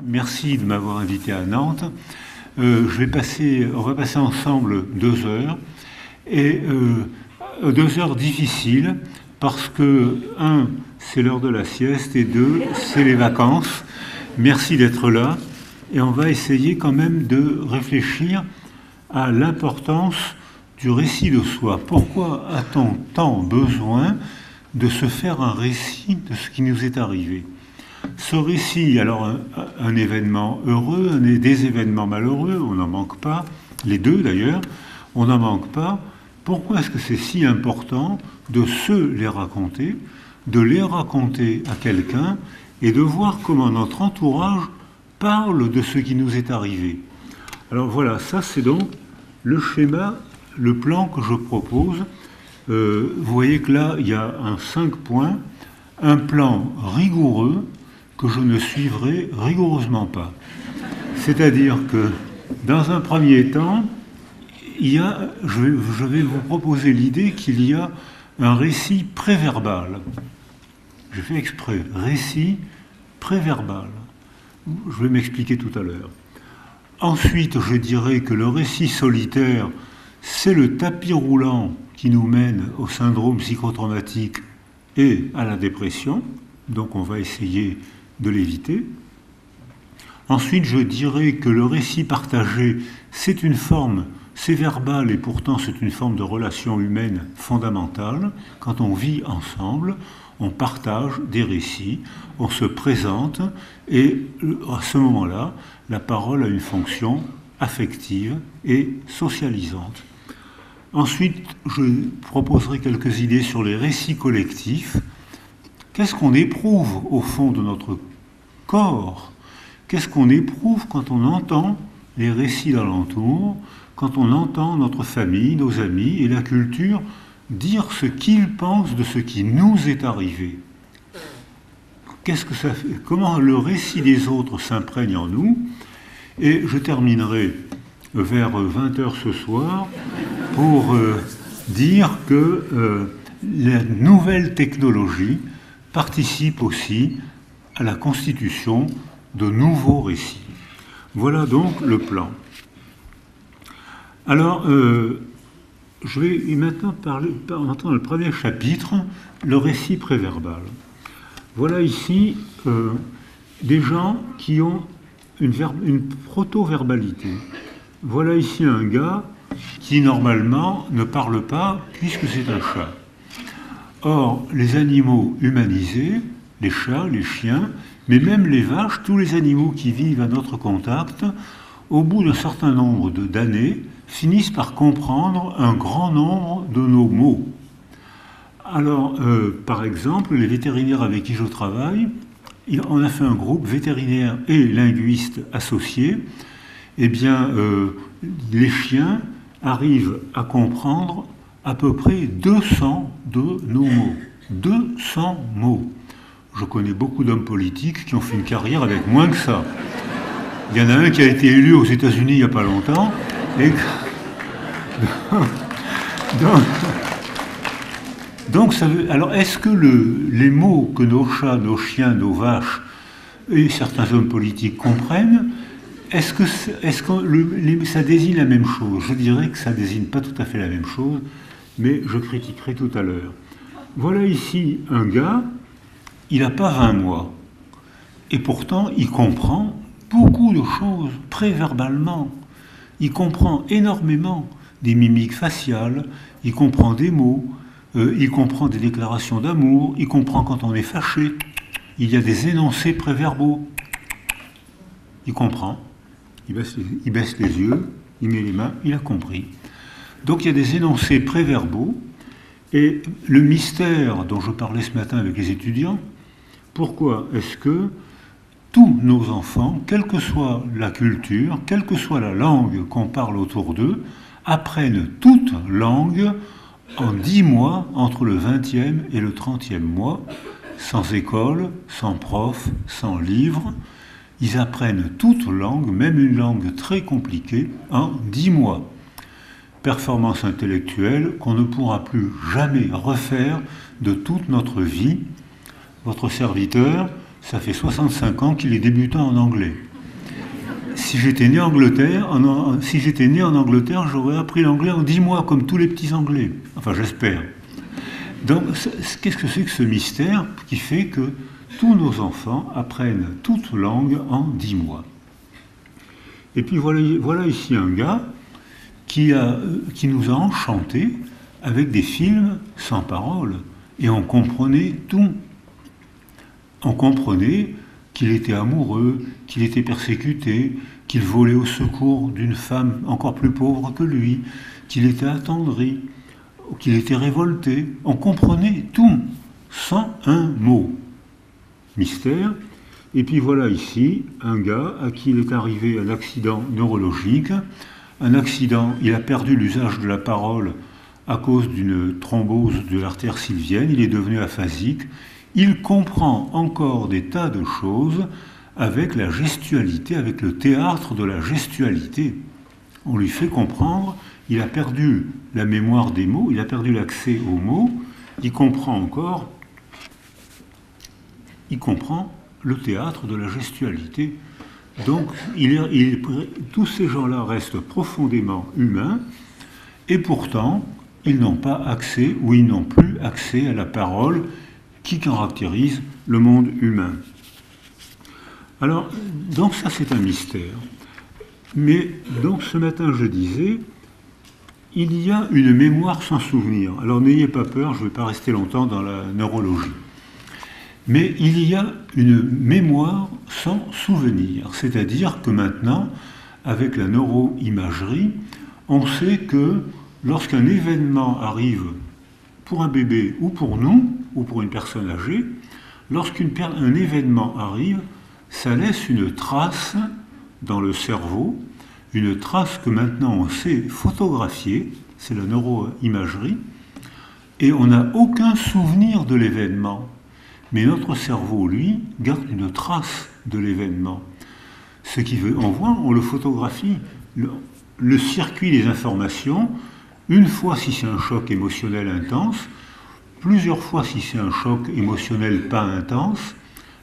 Merci de m'avoir invité à Nantes. On va passer ensemble 2 heures, et 2 heures difficiles, parce que, 1, c'est l'heure de la sieste, et 2, c'est les vacances. Merci d'être là, et on va essayer quand même de réfléchir à l'importance du récit de soi. Pourquoi a-t-on tant besoin de se faire un récit de ce qui nous est arrivé ? Ce récit, alors un événement heureux, des événements malheureux, on n'en manque pas, les deux d'ailleurs, on n'en manque pas. Pourquoi est-ce que c'est si important de les raconter à quelqu'un et de voir comment notre entourage parle de ce qui nous est arrivé? Alors voilà, ça c'est donc le schéma, le plan que je propose. Vous voyez que là, il y a un 5 points, un plan rigoureux, que je ne suivrai rigoureusement pas. C'est-à-dire que, dans un premier temps, je vais vous proposer l'idée qu'il y a un récit préverbal. Je fais exprès, récit préverbal. Je vais m'expliquer tout à l'heure. Ensuite, je dirais que le récit solitaire, c'est le tapis roulant qui nous mène au syndrome psychotraumatique et à la dépression. Donc on va essayer de l'éviter. Ensuite, je dirais que le récit partagé, c'est une forme, c'est verbal et pourtant c'est une forme de relation humaine fondamentale. Quand on vit ensemble, on partage des récits, on se présente et à ce moment-là, la parole a une fonction affective et socialisante. Ensuite, je proposerai quelques idées sur les récits collectifs. Qu'est-ce qu'on éprouve au fond de notre corps? Qu'est-ce qu'on éprouve quand on entend les récits d'alentour, quand on entend notre famille, nos amis et la culture dire ce qu'ils pensent de ce qui nous est arrivé? Qu'est-ce que ça fait? Comment le récit des autres s'imprègne en nous? Et je terminerai vers 20h ce soir pour dire que la nouvelle technologie participe aussi à la constitution de nouveaux récits. Voilà donc le plan. Alors, je vais maintenant entrer dans le premier chapitre, le récit préverbal. Voilà ici des gens qui ont une proto-verbalité. Voilà ici un gars qui normalement ne parle pas puisque c'est un chat. Or, les animaux humanisés, les chats, les chiens, mais même les vaches, tous les animaux qui vivent à notre contact, au bout d'un certain nombre d'années, finissent par comprendre un grand nombre de nos mots. Alors, par exemple, les vétérinaires avec qui je travaille, on a fait un groupe vétérinaire et linguistes associés. Eh bien, les chiens arrivent à comprendre à peu près 200 de nos mots. 200 mots. Je connais beaucoup d'hommes politiques qui ont fait une carrière avec moins que ça. Il y en a un qui a été élu aux États-Unis il n'y a pas longtemps. Et... Donc ça veut... Alors, est-ce que les mots que nos chats, nos chiens, nos vaches et certains hommes politiques comprennent, est-ce que ça désigne la même chose? Je dirais que ça ne désigne pas tout à fait la même chose, mais je critiquerai tout à l'heure. Voilà ici un gars, il n'a pas 20 mois, et pourtant il comprend beaucoup de choses préverbalement. Il comprend énormément des mimiques faciales, il comprend des mots, il comprend des déclarations d'amour, il comprend quand on est fâché, il y a des énoncés préverbaux. Il comprend, il baisse les yeux, il met les mains, il a compris. Donc il y a des énoncés préverbaux, et le mystère dont je parlais ce matin avec les étudiants, pourquoi est-ce que tous nos enfants, quelle que soit la culture, quelle que soit la langue qu'on parle autour d'eux, apprennent toute langue en 10 mois, entre le 20e et le 30e mois, sans école, sans prof, sans livre. Ils apprennent toute langue, même une langue très compliquée, en 10 mois. performance intellectuelle qu'on ne pourra plus jamais refaire de toute notre vie. Votre serviteur, ça fait 65 ans qu'il est débutant en anglais. Si j'étais né en Angleterre, j'aurais appris l'anglais en 10 mois, comme tous les petits anglais. Enfin, j'espère. Donc, qu'est-ce que c'est que ce mystère qui fait que tous nos enfants apprennent toute langue en 10 mois? Et puis voilà ici un gars qui nous a enchantés avec des films sans parole. Et on comprenait tout. On comprenait qu'il était amoureux, qu'il était persécuté, qu'il volait au secours d'une femme encore plus pauvre que lui, qu'il était attendri, qu'il était révolté. On comprenait tout, sans un mot. Mystère. Et puis voilà ici un gars à qui il est arrivé un accident neurologique. Un accident, il a perdu l'usage de la parole à cause d'une thrombose de l'artère sylvienne, il est devenu aphasique. Il comprend encore des tas de choses avec la gestualité, avec le théâtre de la gestualité. On lui fait comprendre, il a perdu la mémoire des mots, il a perdu l'accès aux mots, il comprend encore, il comprend le théâtre de la gestualité. Donc, tous ces gens-là restent profondément humains, et pourtant, ils n'ont pas accès, ou ils n'ont plus accès à la parole qui caractérise le monde humain. Alors, donc ça c'est un mystère. Mais donc ce matin je disais, il y a une mémoire sans souvenir. Alors n'ayez pas peur, je ne vais pas rester longtemps dans la neurologie. Mais il y a une mémoire sans souvenir. C'est-à-dire que maintenant, avec la neuroimagerie, on sait que lorsqu'un événement arrive pour un bébé ou pour nous, ou pour une personne âgée, lorsqu'un événement arrive, ça laisse une trace dans le cerveau, une trace que maintenant on sait photographier, c'est la neuroimagerie, et on n'a aucun souvenir de l'événement. Mais notre cerveau, lui, garde une trace de l'événement. Ce qui veut, on le photographie. Le circuit des informations, une fois si c'est un choc émotionnel intense, plusieurs fois si c'est un choc émotionnel pas intense,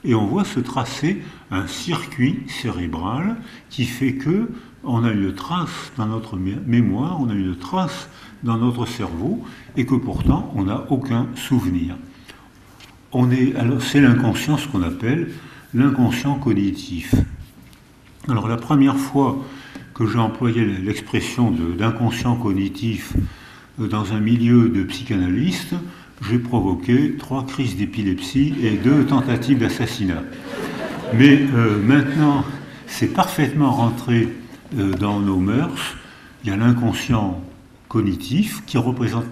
et on voit se tracer un circuit cérébral qui fait que on a une trace dans notre mémoire, on a une trace dans notre cerveau, et que pourtant on n'a aucun souvenir. Alors c'est l'inconscient, ce qu'on appelle l'inconscient cognitif. Alors la première fois que j'ai employé l'expression d'inconscient cognitif dans un milieu de psychanalystes, j'ai provoqué 3 crises d'épilepsie et 2 tentatives d'assassinat. Mais maintenant, c'est parfaitement rentré dans nos mœurs. Il y a l'inconscient cognitif qui représente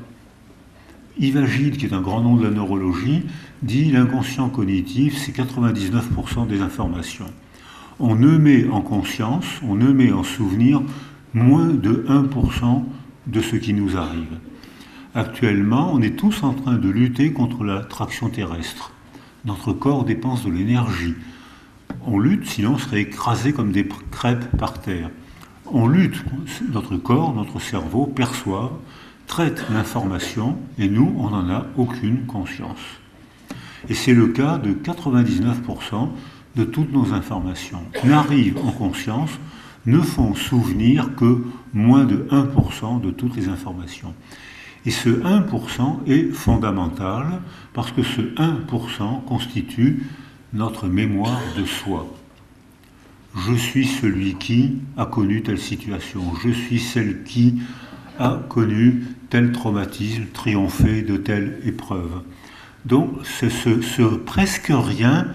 Yves Agide, qui est un grand nom de la neurologie, dit l'inconscient cognitif, c'est 99% des informations. On ne met en conscience, on ne met en souvenir moins de 1% de ce qui nous arrive. Actuellement, on est tous en train de lutter contre l'attraction terrestre. Notre corps dépense de l'énergie. On lutte, sinon on serait écrasé comme des crêpes par terre. On lutte, notre corps, notre cerveau perçoivent, traitent l'information, et nous, on n'en a aucune conscience. Et c'est le cas de 99% de toutes nos informations. N'arrivent en conscience, ne font souvenir que moins de 1% de toutes les informations. Et ce 1% est fondamental parce que ce 1% constitue notre mémoire de soi. Je suis celui qui a connu telle situation. Je suis celle qui a connu tel traumatisme, triomphé de telle épreuve. Donc ce presque rien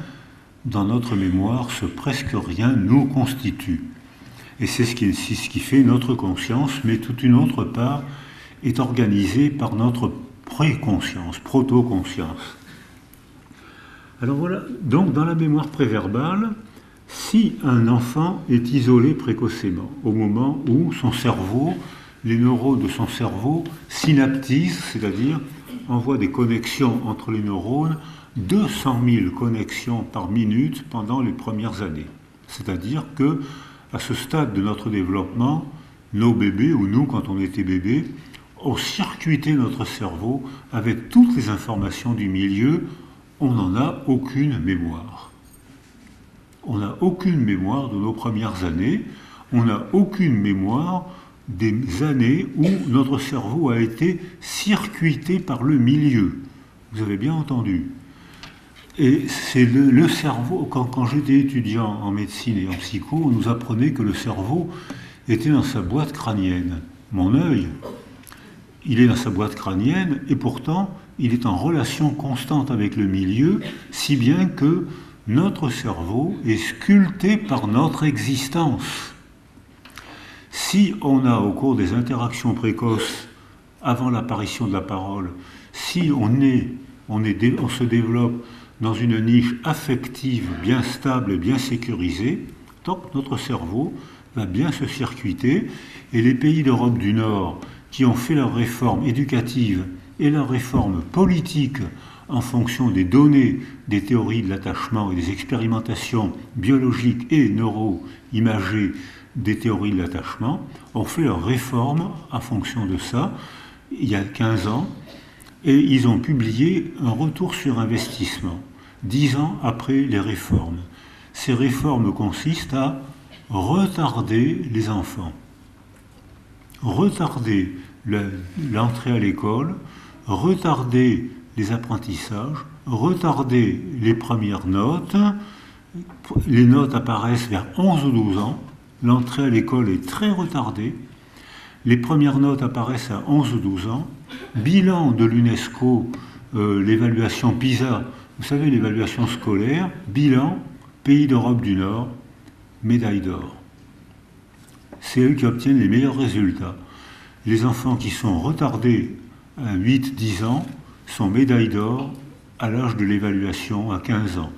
dans notre mémoire, ce presque rien nous constitue. Et c'est ce qui fait notre conscience, mais toute une autre part est organisée par notre préconscience, proto-conscience. Alors voilà, donc dans la mémoire préverbale, si un enfant est isolé précocement, au moment où son cerveau, les neurones de son cerveau synaptisent, c'est-à-dire envoient des connexions entre les neurones, 200 000 connexions par minute pendant les premières années. C'est-à-dire que, à ce stade de notre développement, nos bébés, ou nous, quand on était bébé, ont circuité notre cerveau avec toutes les informations du milieu. On n'en a aucune mémoire. On n'a aucune mémoire de nos premières années. On n'a aucune mémoire des années où notre cerveau a été circuité par le milieu. Vous avez bien entendu. Et c'est le cerveau, quand j'étais étudiant en médecine et en psycho, on nous apprenait que le cerveau était dans sa boîte crânienne. Mon œil, il est dans sa boîte crânienne, et pourtant, il est en relation constante avec le milieu, si bien que notre cerveau est sculpté par notre existence. Si on a, au cours des interactions précoces, avant l'apparition de la parole, si on se développe dans une niche affective bien stable et bien sécurisée, donc notre cerveau va bien se circuiter, et les pays d'Europe du Nord qui ont fait leur réforme éducative et leur réforme politique en fonction des données, des théories de l'attachement et des expérimentations biologiques et neuro-imagées des théories de l'attachement, ont fait leur réforme en fonction de ça, il y a 15 ans, et ils ont publié un retour sur investissement, 10 ans après les réformes. Ces réformes consistent à retarder les enfants, retarder l'entrée à l'école, retarder les apprentissages, retarder les premières notes. Les notes apparaissent vers 11 ou 12 ans. L'entrée à l'école est très retardée. Les premières notes apparaissent à 11 ou 12 ans. Bilan de l'UNESCO, l'évaluation PISA, vous savez, l'évaluation scolaire, bilan, pays d'Europe du Nord, médaille d'or. C'est eux qui obtiennent les meilleurs résultats. Les enfants qui sont retardés à 8-10 ans sont médailles d'or à l'âge de l'évaluation à 15 ans.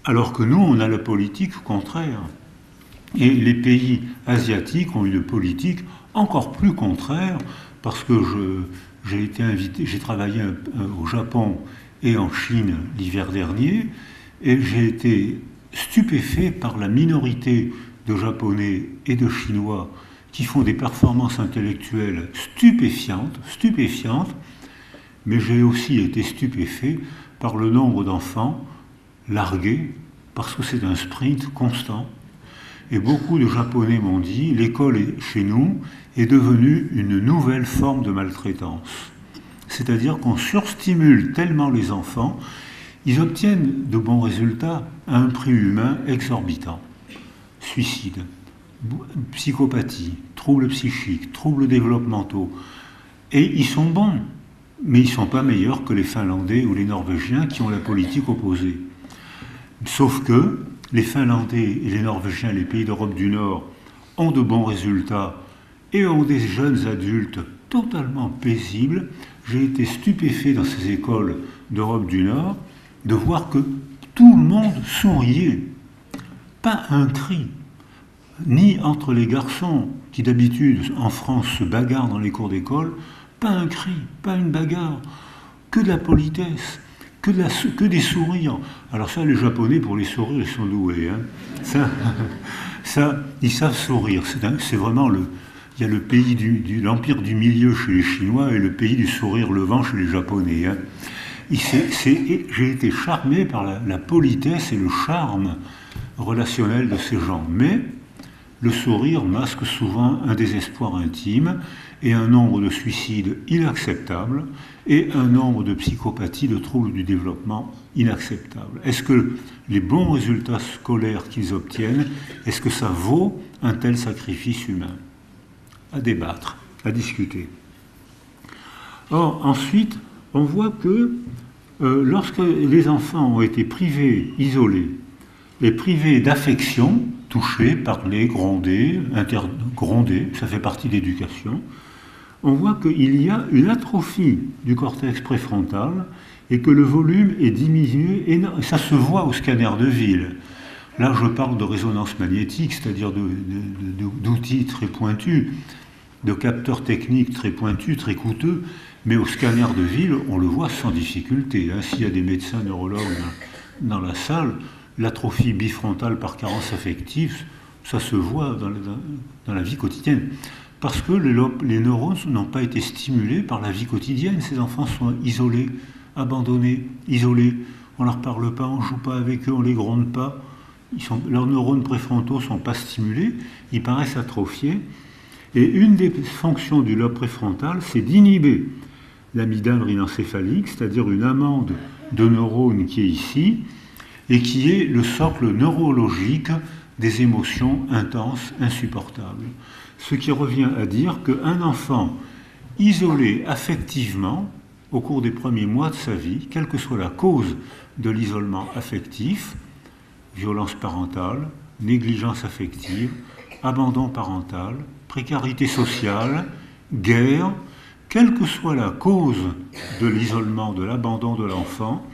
Alors que nous, on a la politique contraire. Et les pays asiatiques ont une politique encore plus contraire, parce que j'ai été invité, j'ai travaillé au Japon et en Chine l'hiver dernier, et j'ai été stupéfait par la minorité de Japonais et de Chinois qui font des performances intellectuelles stupéfiantes, mais j'ai aussi été stupéfait par le nombre d'enfants largués, parce que c'est un sprint constant. Et beaucoup de Japonais m'ont dit, l'école chez nous est devenue une nouvelle forme de maltraitance. C'est-à-dire qu'on surstimule tellement les enfants, ils obtiennent de bons résultats à un prix humain exorbitant. Suicide, psychopathie, troubles psychiques, troubles développementaux. Et ils sont bons, mais ils ne sont pas meilleurs que les Finlandais ou les Norvégiens qui ont la politique opposée. Sauf que les Finlandais et les Norvégiens, les pays d'Europe du Nord, ont de bons résultats et ont des jeunes adultes totalement paisibles. J'ai été stupéfait dans ces écoles d'Europe du Nord de voir que tout le monde souriait. Pas un cri, ni entre les garçons qui d'habitude en France se bagarrent dans les cours d'école, pas un cri, pas une bagarre, que de la politesse. Que des sourires. Alors ça, les Japonais, pour les sourires, ils sont doués. Hein. Ça, ils savent sourire. C'est vraiment il y a le pays l'empire du milieu chez les Chinois et le pays du sourire levant chez les Japonais. Hein. J'ai été charmé par la politesse et le charme relationnel de ces gens. Mais le sourire masque souvent un désespoir intime et un nombre de suicides inacceptables et un nombre de psychopathies, de troubles du développement inacceptables. Est-ce que les bons résultats scolaires qu'ils obtiennent, est-ce que ça vaut un tel sacrifice humain? À débattre, à discuter. Or, ensuite, on voit que lorsque les enfants ont été privés, isolés, et privés d'affection, touchés, parlés, grondés, ça fait partie de l'éducation, on voit qu'il y a une atrophie du cortex préfrontal et que le volume est diminué, et ça se voit au scanner de ville. Là, je parle de résonance magnétique, c'est-à-dire d'outils très pointus, de capteurs techniques très pointus, très coûteux, mais au scanner de ville, on le voit sans difficulté. Hein. S'il y a des médecins neurologues dans la salle, l'atrophie bifrontale par carence affective, Ça se voit dans la vie quotidienne. Parce que les neurones n'ont pas été stimulés par la vie quotidienne. Ces enfants sont isolés, abandonnés, isolés. On ne leur parle pas, on ne joue pas avec eux, on ne les gronde pas. Leurs neurones préfrontaux ne sont pas stimulés, ils paraissent atrophiés. Et une des fonctions du lobe préfrontal, c'est d'inhiber l'amygdale rhinencéphalique, c'est-à-dire une amande de neurones qui est ici, et qui est le socle neurologique des émotions intenses, insupportables. Ce qui revient à dire qu'un enfant isolé affectivement, au cours des premiers mois de sa vie, quelle que soit la cause de l'isolement affectif, violence parentale, négligence affective, abandon parental, précarité sociale, guerre, quelle que soit la cause de l'isolement, de l'abandon de l'enfant,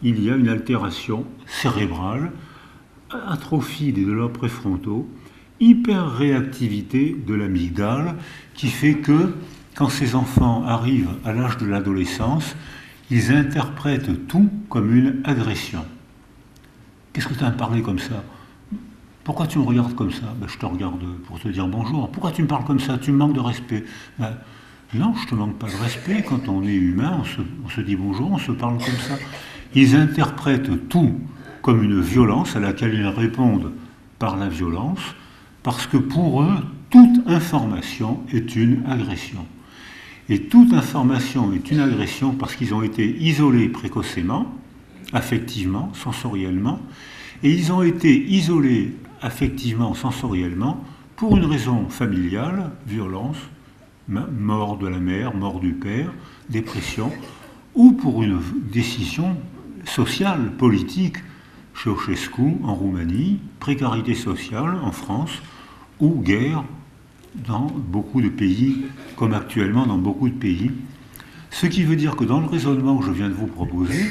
il y a une altération cérébrale, atrophie des lobes préfrontaux, hyper-réactivité de l'amygdale, qui fait que, quand ces enfants arrivent à l'âge de l'adolescence, ils interprètent tout comme une agression. Qu'est-ce que tu as à me parler comme ça? Pourquoi tu me regardes comme ça? Ben, je te regarde pour te dire bonjour. Pourquoi tu me parles comme ça? Tu me manques de respect. Ben, non, je ne te manque pas de respect. Quand on est humain, on se dit bonjour, on se parle comme ça. Ils interprètent tout comme une violence à laquelle ils répondent par la violence, parce que pour eux, toute information est une agression. Et toute information est une agression parce qu'ils ont été isolés précocement, affectivement, sensoriellement, et ils ont été isolés affectivement, sensoriellement, pour une raison familiale, violence, mort de la mère, mort du père, dépression, ou pour une décision sociale, politique, Ceausescu en Roumanie, précarité sociale en France, ou guerre dans beaucoup de pays, comme actuellement dans beaucoup de pays. Ce qui veut dire que dans le raisonnement que je viens de vous proposer,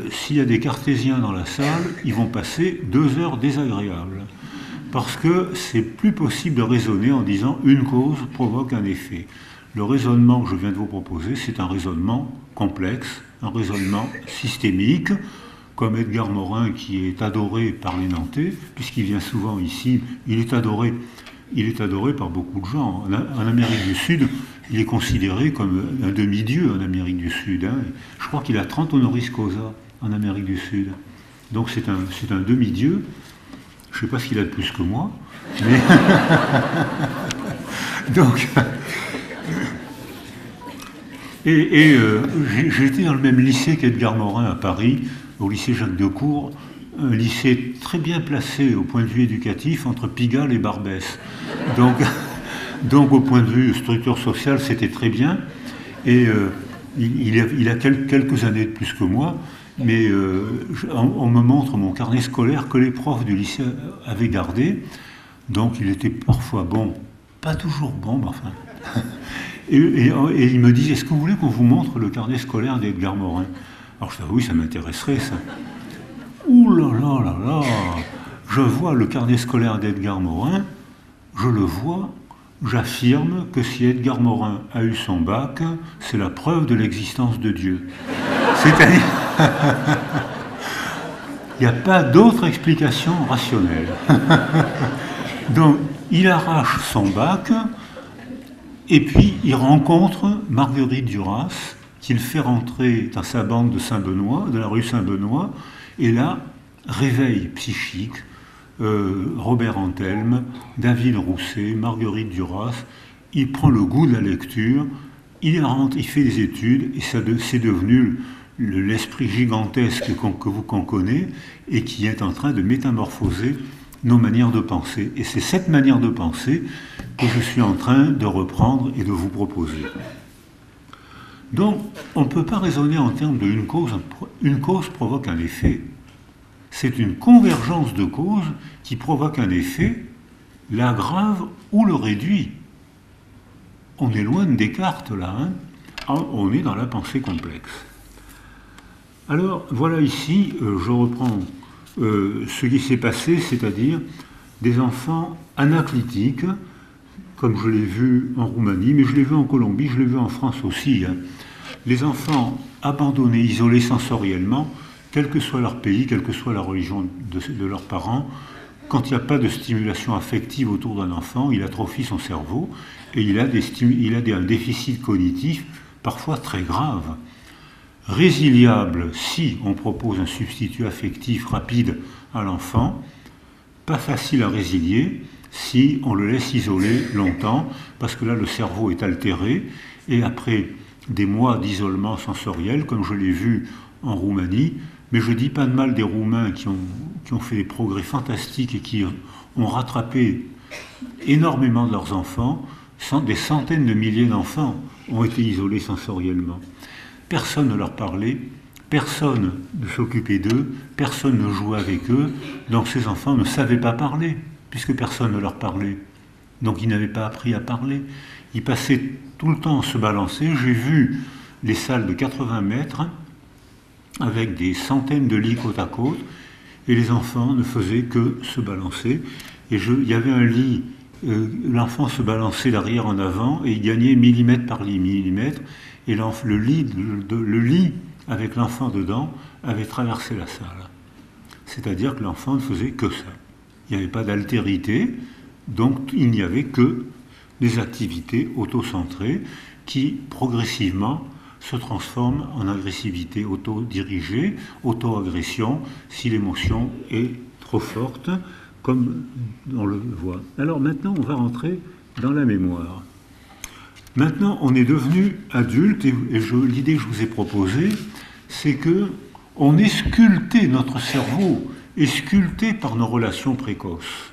s'il y a des cartésiens dans la salle, ils vont passer 2 heures désagréables. Parce que c'est plus possible de raisonner en disant une cause provoque un effet. Le raisonnement que je viens de vous proposer, c'est un raisonnement complexe, un raisonnement systémique, comme Edgar Morin, qui est adoré par les Nantais, puisqu'il vient souvent ici, il est adoré par beaucoup de gens. En Amérique du Sud, il est considéré comme un demi-dieu en Amérique du Sud. Hein. Je crois qu'il a 30 honoris causa en Amérique du Sud. Donc c'est un demi-dieu. Je ne sais pas ce qu'il a de plus que moi, mais... Donc... j'ai été dans le même lycée qu'Edgar Morin à Paris, au lycée Jacques Decour, un lycée très bien placé au point de vue éducatif entre Pigalle et Barbès. Donc au point de vue structure sociale, c'était très bien. Et il a quelques années de plus que moi, mais on me montre mon carnet scolaire que les profs du lycée avaient gardé. Donc il était parfois bon, pas toujours bon, mais enfin... Et il me dit, est-ce que vous voulez qu'on vous montre le carnet scolaire d'Edgar Morin? Alors je dis, oui, ça m'intéresserait, ça. Ouh là là là là! Je vois le carnet scolaire d'Edgar Morin, je le vois, j'affirme que si Edgar Morin a eu son bac, c'est la preuve de l'existence de Dieu. C'est-à-dire... Il n'y a pas d'autre explication rationnelle. Donc, il arrache son bac, et puis il rencontre Marguerite Duras, qu'il fait rentrer dans sa bande de Saint-Benoît, de la rue Saint-Benoît, et là, réveil psychique, Robert Antelme, David Rousset, Marguerite Duras, il prend le goût de la lecture, il rentre, il fait des études, et c'est devenu l'esprit gigantesque qu'on connaît, et qui est en train de métamorphoser nos manières de penser. Et c'est cette manière de penser que je suis en train de reprendre et de vous proposer. Donc, on ne peut pas raisonner en termes d'une cause. Une cause provoque un effet. C'est une convergence de causes qui provoque un effet, l'aggrave ou le réduit. On est loin de Descartes, là. Hein. On est dans la pensée complexe. Alors, voilà ici, je reprends ce qui s'est passé, c'est-à-dire des enfants anaclytiques, comme je l'ai vu en Roumanie, mais je l'ai vu en Colombie, je l'ai vu en France aussi. Hein. Les enfants abandonnés, isolés sensoriellement, quel que soit leur pays, quelle que soit la religion de leurs parents, quand il n'y a pas de stimulation affective autour d'un enfant, il atrophie son cerveau et il a un déficit cognitif parfois très grave. Résiliable si on propose un substitut affectif rapide à l'enfant, pas facile à résilier si on le laisse isoler longtemps, parce que là le cerveau est altéré, et après des mois d'isolement sensoriel, comme je l'ai vu en Roumanie, mais je ne dis pas de mal des Roumains qui ont fait des progrès fantastiques et qui ont rattrapé énormément de leurs enfants, des centaines de milliers d'enfants ont été isolés sensoriellement. Personne ne leur parlait, personne ne s'occupait d'eux, personne ne jouait avec eux, donc ces enfants ne savaient pas parler, puisque personne ne leur parlait. Donc ils n'avaient pas appris à parler. Ils passaient tout le temps à se balancer. J'ai vu les salles de 80 mètres avec des centaines de lits côte à côte, et les enfants ne faisaient que se balancer. Et il y avait un lit, l'enfant se balançait d'arrière en avant, et il gagnait millimètre par millimètre, et le lit avec l'enfant dedans avait traversé la salle. C'est-à-dire que l'enfant ne faisait que ça. Il n'y avait pas d'altérité, donc il n'y avait que des activités autocentrées qui, progressivement, se transforment en agressivité auto-dirigée, auto-agression, si l'émotion est trop forte, comme on le voit. Alors maintenant, on va rentrer dans la mémoire. Maintenant, on est devenu adulte, et l'idée que je vous ai proposée, c'est que on est sculpté, notre cerveau est sculpté par nos relations précoces.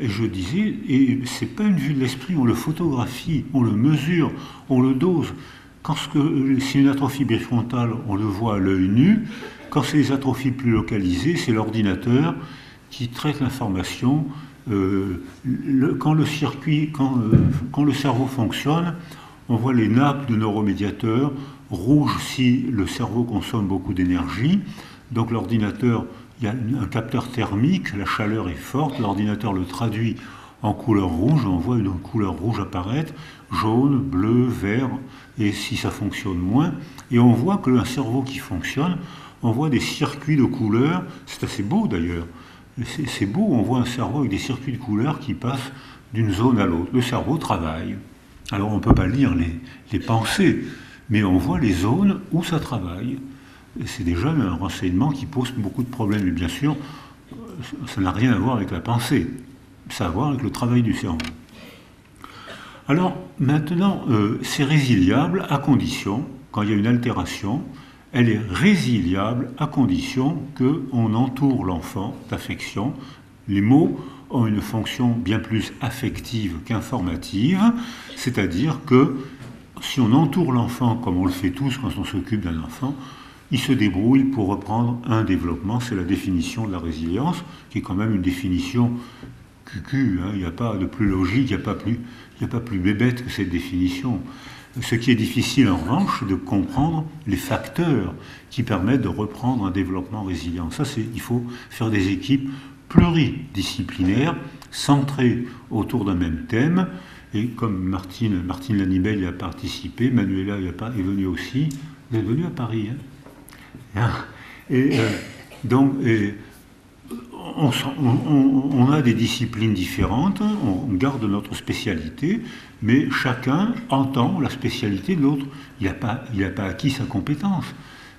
Et je disais, et c'est pas une vue de l'esprit, on le photographie, on le mesure, on le dose. Quand c'est une atrophie bifrontale, on le voit à l'œil nu. Quand c'est des atrophies plus localisées, c'est l'ordinateur qui traite l'information. Quand le cerveau fonctionne, on voit les nappes de neuromédiateurs rouges si le cerveau consomme beaucoup d'énergie. Donc l'ordinateur, il y a un capteur thermique, la chaleur est forte, l'ordinateur le traduit en couleur rouge, on voit une couleur rouge apparaître, jaune, bleu, vert, et si ça fonctionne moins, et on voit que un cerveau qui fonctionne, on voit des circuits de couleurs, c'est assez beau d'ailleurs, c'est beau, on voit un cerveau avec des circuits de couleurs qui passent d'une zone à l'autre. Le cerveau travaille. Alors on ne peut pas lire les pensées, mais on voit les zones où ça travaille. Et c'est déjà un renseignement qui pose beaucoup de problèmes. Et bien sûr, ça n'a rien à voir avec la pensée, ça a à voir avec le travail du cerveau. Alors maintenant, c'est résiliable à condition, quand il y a une altération, elle est résiliable à condition qu'on entoure l'enfant d'affection. Les mots ont une fonction bien plus affective qu'informative, c'est-à-dire que si on entoure l'enfant, comme on le fait tous quand on s'occupe d'un enfant, il se débrouille pour reprendre un développement. C'est la définition de la résilience, qui est quand même une définition cucu, hein. Il n'y a pas de plus logique, il n'y a pas plus bébête que cette définition. Ce qui est difficile en revanche, c'est de comprendre les facteurs qui permettent de reprendre un développement résilient. Ça, il faut faire des équipes pluridisciplinaires, centrées autour d'un même thème. Et comme Martine Lanibel y a participé, Manuela est venue aussi. Vous êtes venue à Paris, hein? On a des disciplines différentes, on garde notre spécialité, mais chacun entend la spécialité de l'autre. Il n'a pas acquis sa compétence,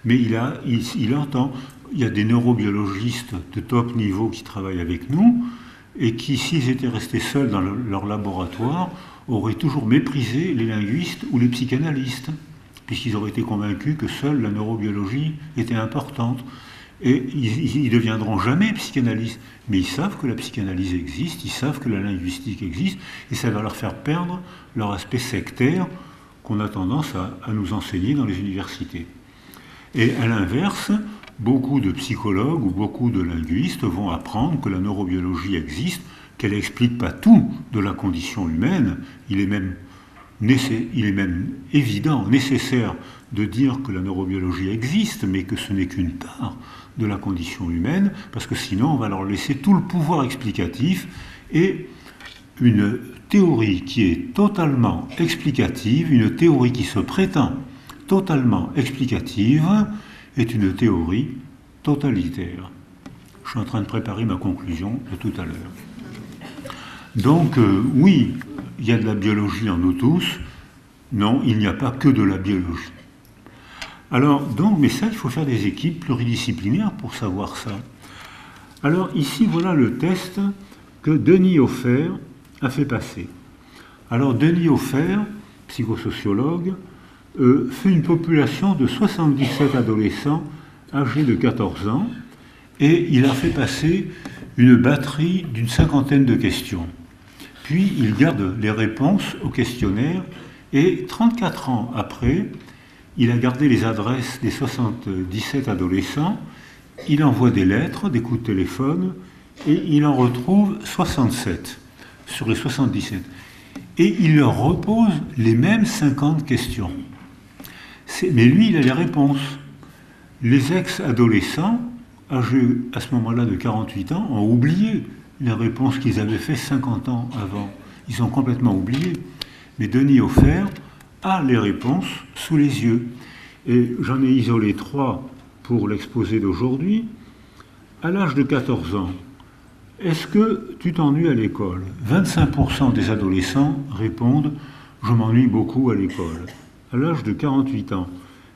mais il entend. Il y a des neurobiologistes de top niveau qui travaillent avec nous, et qui, s'ils étaient restés seuls dans leur laboratoire, auraient toujours méprisé les linguistes ou les psychanalystes, puisqu'ils auraient été convaincus que seule la neurobiologie était importante. Et ils ne deviendront jamais psychanalystes, mais ils savent que la psychanalyse existe, ils savent que la linguistique existe, et ça va leur faire perdre leur aspect sectaire qu'on a tendance à nous enseigner dans les universités. Et à l'inverse, beaucoup de psychologues ou beaucoup de linguistes vont apprendre que la neurobiologie existe, qu'elle n'explique pas tout de la condition humaine. Il est même évident, nécessaire de dire que la neurobiologie existe, mais que ce n'est qu'une part de la condition humaine, parce que sinon on va leur laisser tout le pouvoir explicatif, et une théorie qui est totalement explicative, une théorie qui se prétend totalement explicative, est une théorie totalitaire. Je suis en train de préparer ma conclusion de tout à l'heure. Donc, oui, il y a de la biologie en nous tous. Non, il n'y a pas que de la biologie. Alors, donc, mais ça, il faut faire des équipes pluridisciplinaires pour savoir ça. Alors, ici, voilà le test que Denis Hofer a fait passer. Alors, Denis Hofer, psychosociologue, fait une population de 77 adolescents âgés de 14 ans et il a fait passer une batterie d'une cinquantaine de questions. Puis, il garde les réponses au questionnaire et 34 ans après, il a gardé les adresses des 77 adolescents, il envoie des lettres, des coups de téléphone, et il en retrouve 67 sur les 77. Et il leur repose les mêmes 50 questions. Mais lui, il a les réponses. Les ex-adolescents, âgés à ce moment-là de 48 ans, ont oublié les réponses qu'ils avaient faites 50 ans avant. Ils ont complètement oublié. Mais Denis Hofer a les réponses sous les yeux. Et j'en ai isolé 3 pour l'exposé d'aujourd'hui. À l'âge de 14 ans, est-ce que tu t'ennuies à l'école? 25% des adolescents répondent « Je m'ennuie beaucoup à l'école ». À l'âge de 48 ans,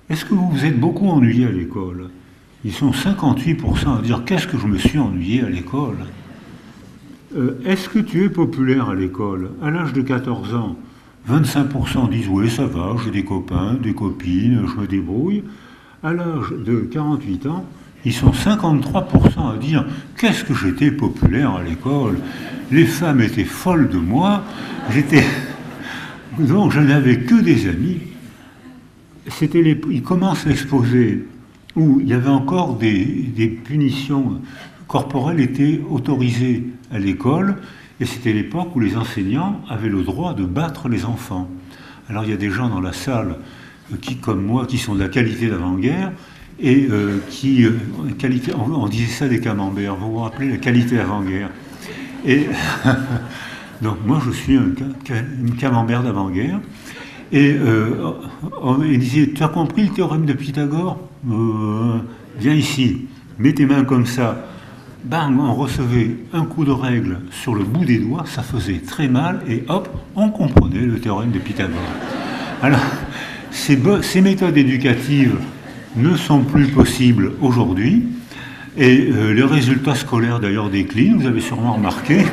est-ce que vous vous êtes beaucoup ennuyé à l'école? Ils sont 58% à dire « Qu'est-ce que je me suis ennuyé à l'école ?» Est-ce que tu es populaire à l'école? À l'âge de 14 ans, 25% disent « Oui, ça va, j'ai des copains, des copines, je me débrouille ». À l'âge de 48 ans, ils sont 53% à dire « Qu'est-ce que j'étais populaire à l'école? Les femmes étaient folles de moi, donc je n'avais que des amis. » Il commence l'exposé où il y avait encore des punitions corporelles étaient autorisées à l'école, et c'était l'époque où les enseignants avaient le droit de battre les enfants. Alors il y a des gens dans la salle qui, comme moi, qui sont de la qualité d'avant-guerre, et on disait ça des camemberts, vous vous rappelez la qualité d'avant-guerre. Et donc moi je suis une camembert d'avant-guerre, et on disait, tu as compris le théorème de Pythagore? Viens ici, mets tes mains comme ça. Bang, on recevait un coup de règle sur le bout des doigts, ça faisait très mal, et hop, on comprenait le théorème de Pythagore. Alors, ces méthodes éducatives ne sont plus possibles aujourd'hui, et les résultats scolaires d'ailleurs déclinent, vous avez sûrement remarqué.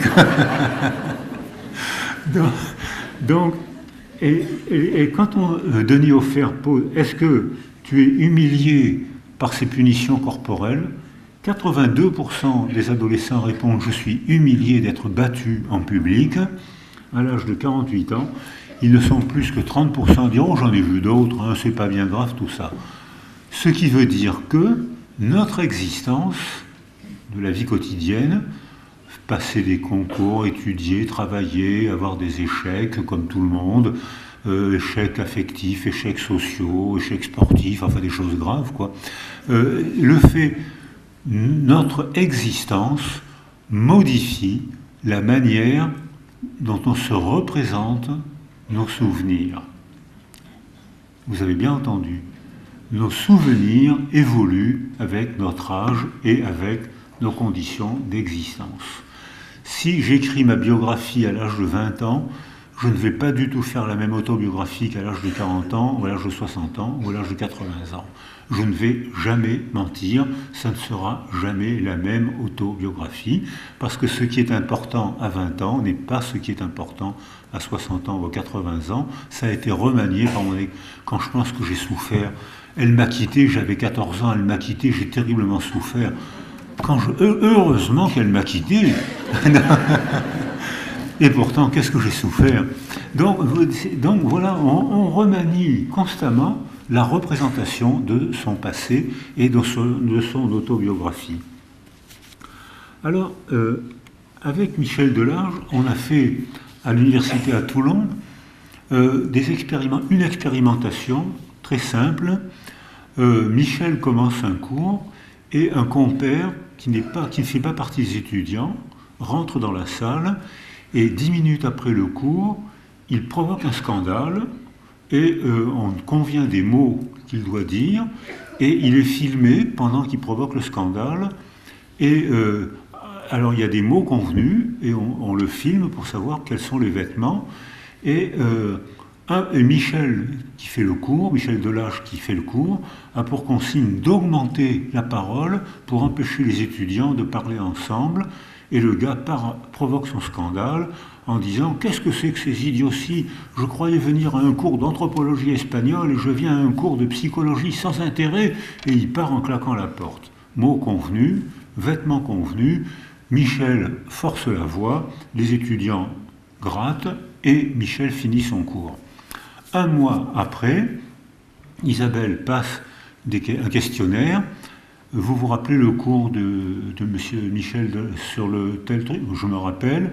Donc, et quand Denis Hofer pose, est-ce que tu es humilié par ces punitions corporelles? 82% des adolescents répondent « Je suis humilié d'être battu en public ». À l'âge de 48 ans, ils ne sont plus que 30% à dire « Oh, j'en ai vu d'autres, hein, c'est pas bien grave, tout ça ». Ce qui veut dire que notre existence de la vie quotidienne, passer des concours, étudier, travailler, avoir des échecs comme tout le monde, échecs affectifs, échecs sociaux, échecs sportifs, enfin des choses graves, quoi. Le fait... Notre existence modifie la manière dont on se représente nos souvenirs. Vous avez bien entendu. Nos souvenirs évoluent avec notre âge et avec nos conditions d'existence. Si j'écris ma biographie à l'âge de 20 ans, je ne vais pas du tout faire la même autobiographie qu'à l'âge de 40 ans, ou à l'âge de 60 ans, ou à l'âge de 80 ans. Je ne vais jamais mentir, ça ne sera jamais la même autobiographie, parce que ce qui est important à 20 ans n'est pas ce qui est important à 60 ans ou à 80 ans. Ça a été remanié quand je pense que j'ai souffert. Elle m'a quitté, j'avais 14 ans, elle m'a quitté, j'ai terriblement souffert. Heureusement qu'elle m'a quitté. Et pourtant, qu'est-ce que j'ai souffert? Donc voilà, on remanie constamment la représentation de son passé et de son autobiographie. Alors, avec Michel Delarge, on a fait à l'université à Toulon une expérimentation très simple. Michel commence un cours et un compère qui ne fait pas partie des étudiants rentre dans la salle et 10 minutes après le cours, il provoque un scandale et on convient des mots qu'il doit dire et il est filmé pendant qu'il provoque le scandale Et alors il y a des mots convenus, et on le filme pour savoir quels sont les vêtements. Et Michel qui fait le cours, Michel Delage qui fait le cours, a pour consigne d'augmenter la parole pour empêcher les étudiants de parler ensemble. Et le gars provoque son scandale en disant « Qu'est-ce que c'est que ces idioties? Je croyais venir à un cours d'anthropologie espagnole et je viens à un cours de psychologie sans intérêt. » Et il part en claquant la porte. Mots convenus, vêtements convenus, Michel force la voix, les étudiants grattent et Michel finit son cours. Un mois après, Isabelle passe un questionnaire. Vous vous rappelez le cours de M. Michel sur le tel truc? Je me rappelle.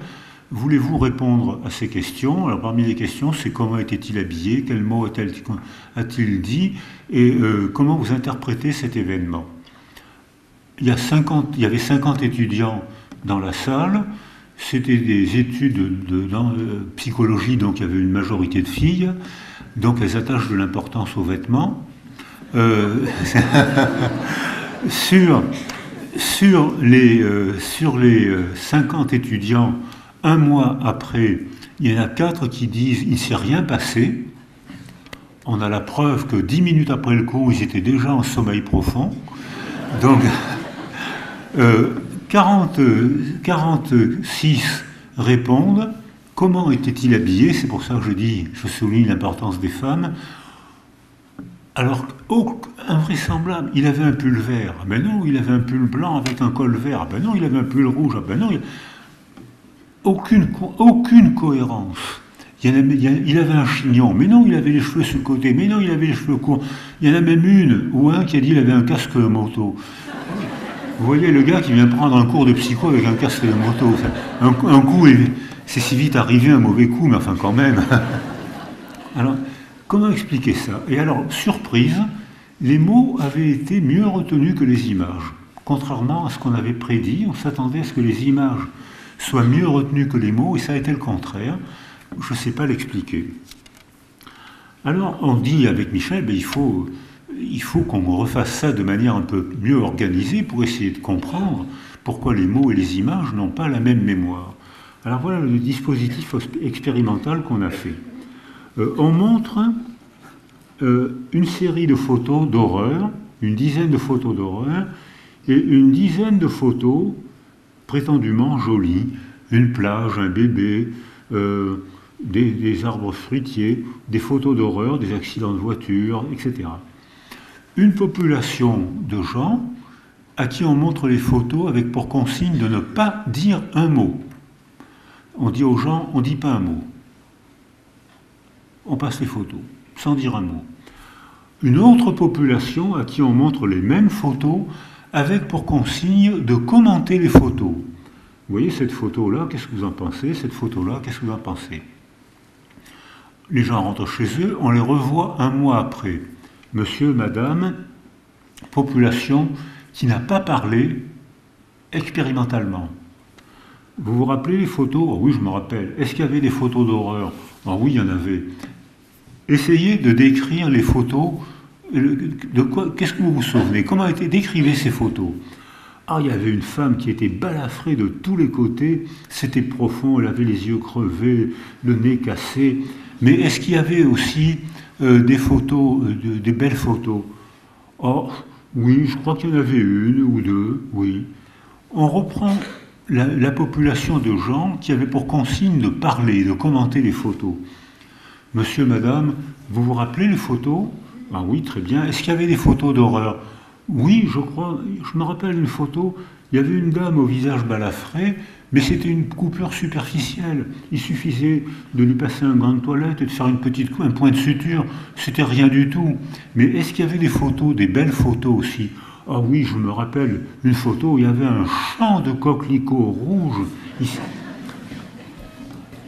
Voulez-vous répondre à ces questions? Alors parmi les questions, c'est comment était-il habillé, quel mot a-t-il dit, et comment vous interprétez cet événement? Il y avait 50 étudiants dans la salle. C'était des études de psychologie, donc il y avait une majorité de filles. Donc elles attachent de l'importance aux vêtements. Sur les 50 étudiants, un mois après, il y en a 4 qui disent « il ne s'est rien passé ». On a la preuve que 10 minutes après le cours, ils étaient déjà en sommeil profond. Donc, 46 répondent « comment était-il habillé ?» C'est pour ça que je souligne l'importance des femmes. Alors, invraisemblable, il avait un pull vert. Ah ben non, il avait un pull blanc avec un col vert. Ah ben non, il avait un pull rouge. Ah ben non, aucune cohérence. Il avait un chignon. Mais non, il avait les cheveux sur le côté. Mais non, il avait les cheveux courts. Il y en a même une ou un qui a dit qu'il avait un casque de moto. Vous voyez le gars qui vient prendre un cours de psycho avec un casque de moto. Un coup, c'est si vite arrivé, un mauvais coup, mais enfin quand même. Alors, comment expliquer ça? Et alors, surprise, les mots avaient été mieux retenus que les images. Contrairement à ce qu'on avait prédit, on s'attendait à ce que les images soient mieux retenues que les mots, et ça a été le contraire. Je ne sais pas l'expliquer. Alors, on dit avec Michel, il faut qu'on refasse ça de manière un peu mieux organisée pour essayer de comprendre pourquoi les mots et les images n'ont pas la même mémoire. Alors voilà le dispositif expérimental qu'on a fait. On montre une série de photos d'horreur, une dizaine de photos d'horreur, et une dizaine de photos prétendument jolies, une plage, un bébé, des arbres fruitiers, des photos d'horreur, des accidents de voiture, etc. Une population de gens à qui on montre les photos avec pour consigne de ne pas dire un mot. On dit aux gens, on ne dit pas un mot. On passe les photos, sans dire un mot. Une autre population à qui on montre les mêmes photos avec pour consigne de commenter les photos. Vous voyez cette photo-là, qu'est-ce que vous en pensez? Cette photo-là, qu'est-ce que vous en pensez? Les gens rentrent chez eux, on les revoit un mois après. Monsieur, madame, population qui n'a pas parlé expérimentalement. Vous vous rappelez les photos? Oh oui, je me rappelle. Est-ce qu'il y avait des photos d'horreur? Oh oui, il y en avait. Essayez de décrire les photos. De quoi? Qu'est-ce que vous vous souvenez? Comment décrivez ces photos? Ah, il y avait une femme qui était balafrée de tous les côtés. C'était profond, elle avait les yeux crevés, le nez cassé. Mais est-ce qu'il y avait aussi des photos, des belles photos? Oh, oui, je crois qu'il y en avait une ou deux, oui. On reprend la population de gens qui avaient pour consigne de parler, de commenter les photos. Monsieur, madame, vous vous rappelez les photos? Ah oui, très bien. Est-ce qu'il y avait des photos d'horreur? Oui, je crois, je me rappelle une photo, il y avait une dame au visage balafré, mais c'était une coupure superficielle. Il suffisait de lui passer un gant de toilette et de faire un point de suture. C'était rien du tout. Mais est-ce qu'il y avait des photos, des belles photos aussi? Ah oui, je me rappelle une photo où il y avait un champ de coquelicots rouges.